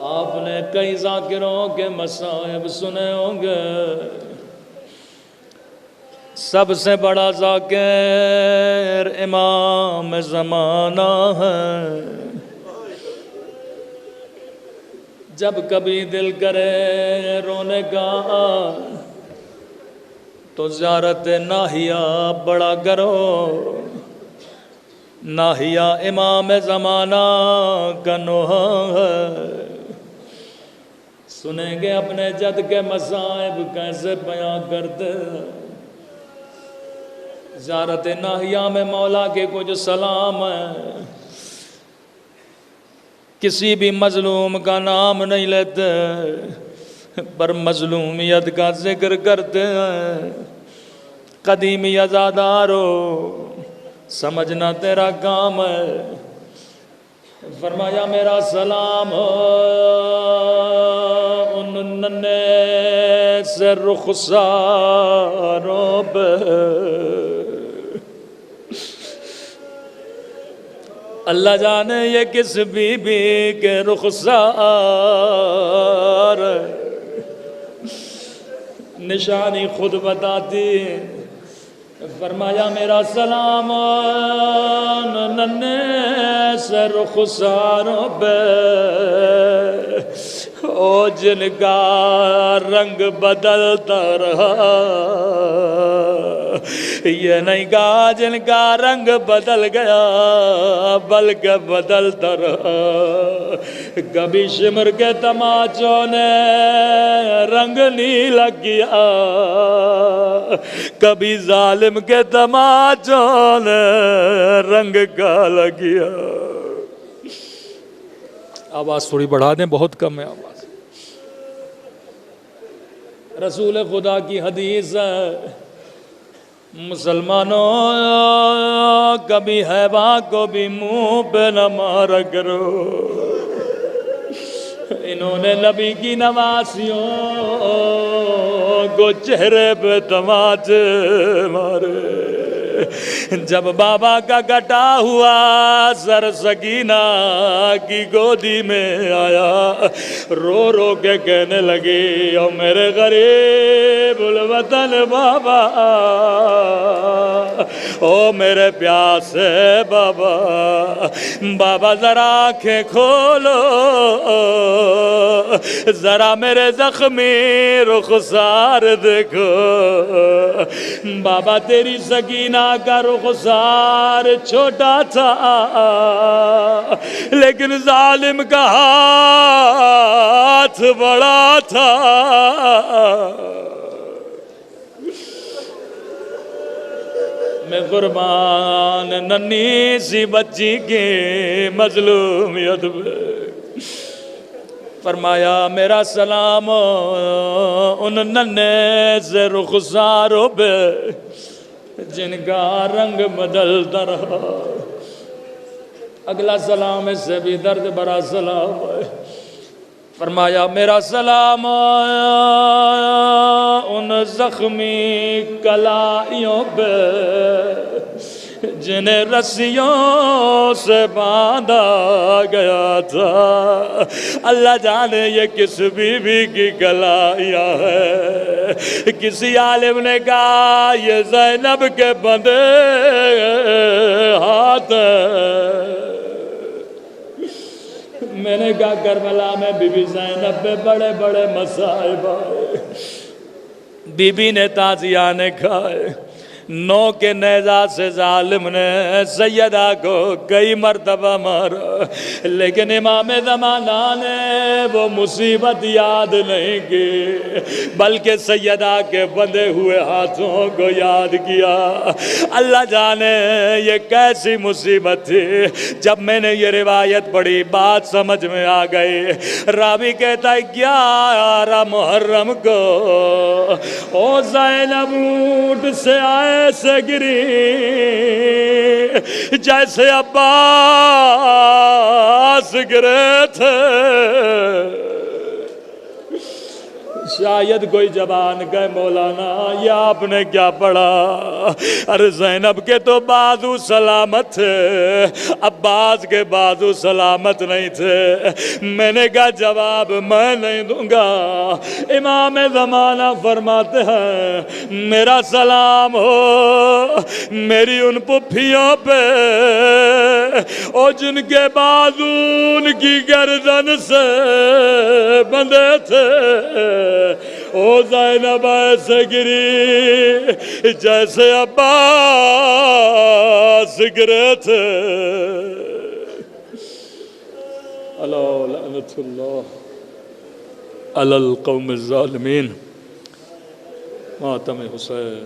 آپ نے کئی ذاکروں کے مصائب سنے ہوں گے سب سے بڑا ذاکر امام زمانہ ہے جب کبھی دل کرے رونے کا تو زیارت ناہیہ بڑا کرو ناہیہ امام زمانہ کا نوحہ ہے سنیں گے اپنے جد کے مصائب کیسے بیان کرتے زیارت ناہیہ میں مولا کے کچھ سلام ہیں کسی بھی مظلوم کا نام نہیں لیتے پر مظلومیت کا ذکر کرتے ہیں قدیمی عزادارو سمجھنا تیرا کام ہے فرمایا میرا سلام ہو ان ننے سے رخساروں پہ اللہ جانے یہ کس بی بی کے رخسار نشانی خود بتاتی فرمایا میرا سلام ننے سے رخساروں پہ او جن کا رنگ بدلتا رہا یہ نہیں کہا جن کا رنگ بدل گیا بلکہ بدلتا رہا کبھی شمر کے تماچوں نے رنگ نیلا کیا کبھی ظالم کے تماچوں نے رنگ کالا کیا آواز تھوڑی بڑھا دیں بہت کم ہے آواز رسول خدا کی حدیث ہے مسلمانوں کبھی حیوا کو بھی منہ پہ نہ مارا کرو انہوں نے نبی کی نواسیوں کو چہرے پہ تماچے مارے جب بابا کا کٹا ہوا سر سکینہ کی گودی میں آیا، رو رو کے کہنے لگی او میرے غریب الوطن بابا، او میرے پیاسے بابا، بابا ذرا آنکھیں کھولو، ذرا میرے زخمی رخسار دیکھو۔ بابا تیری سکینہ کا رخسار چھوٹا تھا لیکن ظالم کا ہاتھ بڑا تھا۔ میں قربان ننھی سی بچی کی مظلومیت پہ، فرمایا میرا سلام ان ننھے سے رخساروں پہ جن کا رنگ بدلتا رہا۔ اگلا سلام اس سے بھی درد بھرا سلام ہے، فرمایا میرا سلام ان زخمی کلائیوں پہ جنہیں رسیوں سے باندھا گیا تھا۔ اللہ جانے یہ کس بیوی کی کلائیاں ہے۔ کسی عالم نے کہا یہ زینب کے بندے ہاتھ ہیں۔ میں نے کہا کربلا میں بی بی زینب پہ بڑے بڑے مصائب آئے، بی بی نے تازیانے کھائے، نو کے نیزہ سے ظالم نے سیدہ کو کئی مرتبہ مارا، لیکن امام زمانہ نے وہ مصیبت یاد نہیں کی بلکہ سیدہ کے بندھے ہوئے ہاتھوں کو یاد کیا۔ اللہ جانے یہ کیسی مصیبت تھی۔ جب میں نے یہ روایت پڑھی بات سمجھ میں آ گئی۔ راوی کہتا ہے 11 محرم کو او زینب اونٹ سے آئے سے گری جیسے عباس گرے تھے۔ شاید کوئی جوان کہے مولانا یہ آپ نے کیا پڑھا؟ ارے زینب کے تو بازو سلامت تھے، عباس کے بازو سلامت نہیں تھے۔ میں نے کہا جواب میں نہیں دوں گا۔ امام زمانہ فرماتے ہیں میرا سلام ہو میری ان پھپھیوں پہ اور جن کے بازو ان کی گردن سے بندھے تھے۔ او زینب ایسے گری جیسے عباس گرے تھے۔ الا لعنت اللہ علی القوم الظالمین۔ ماتم حسین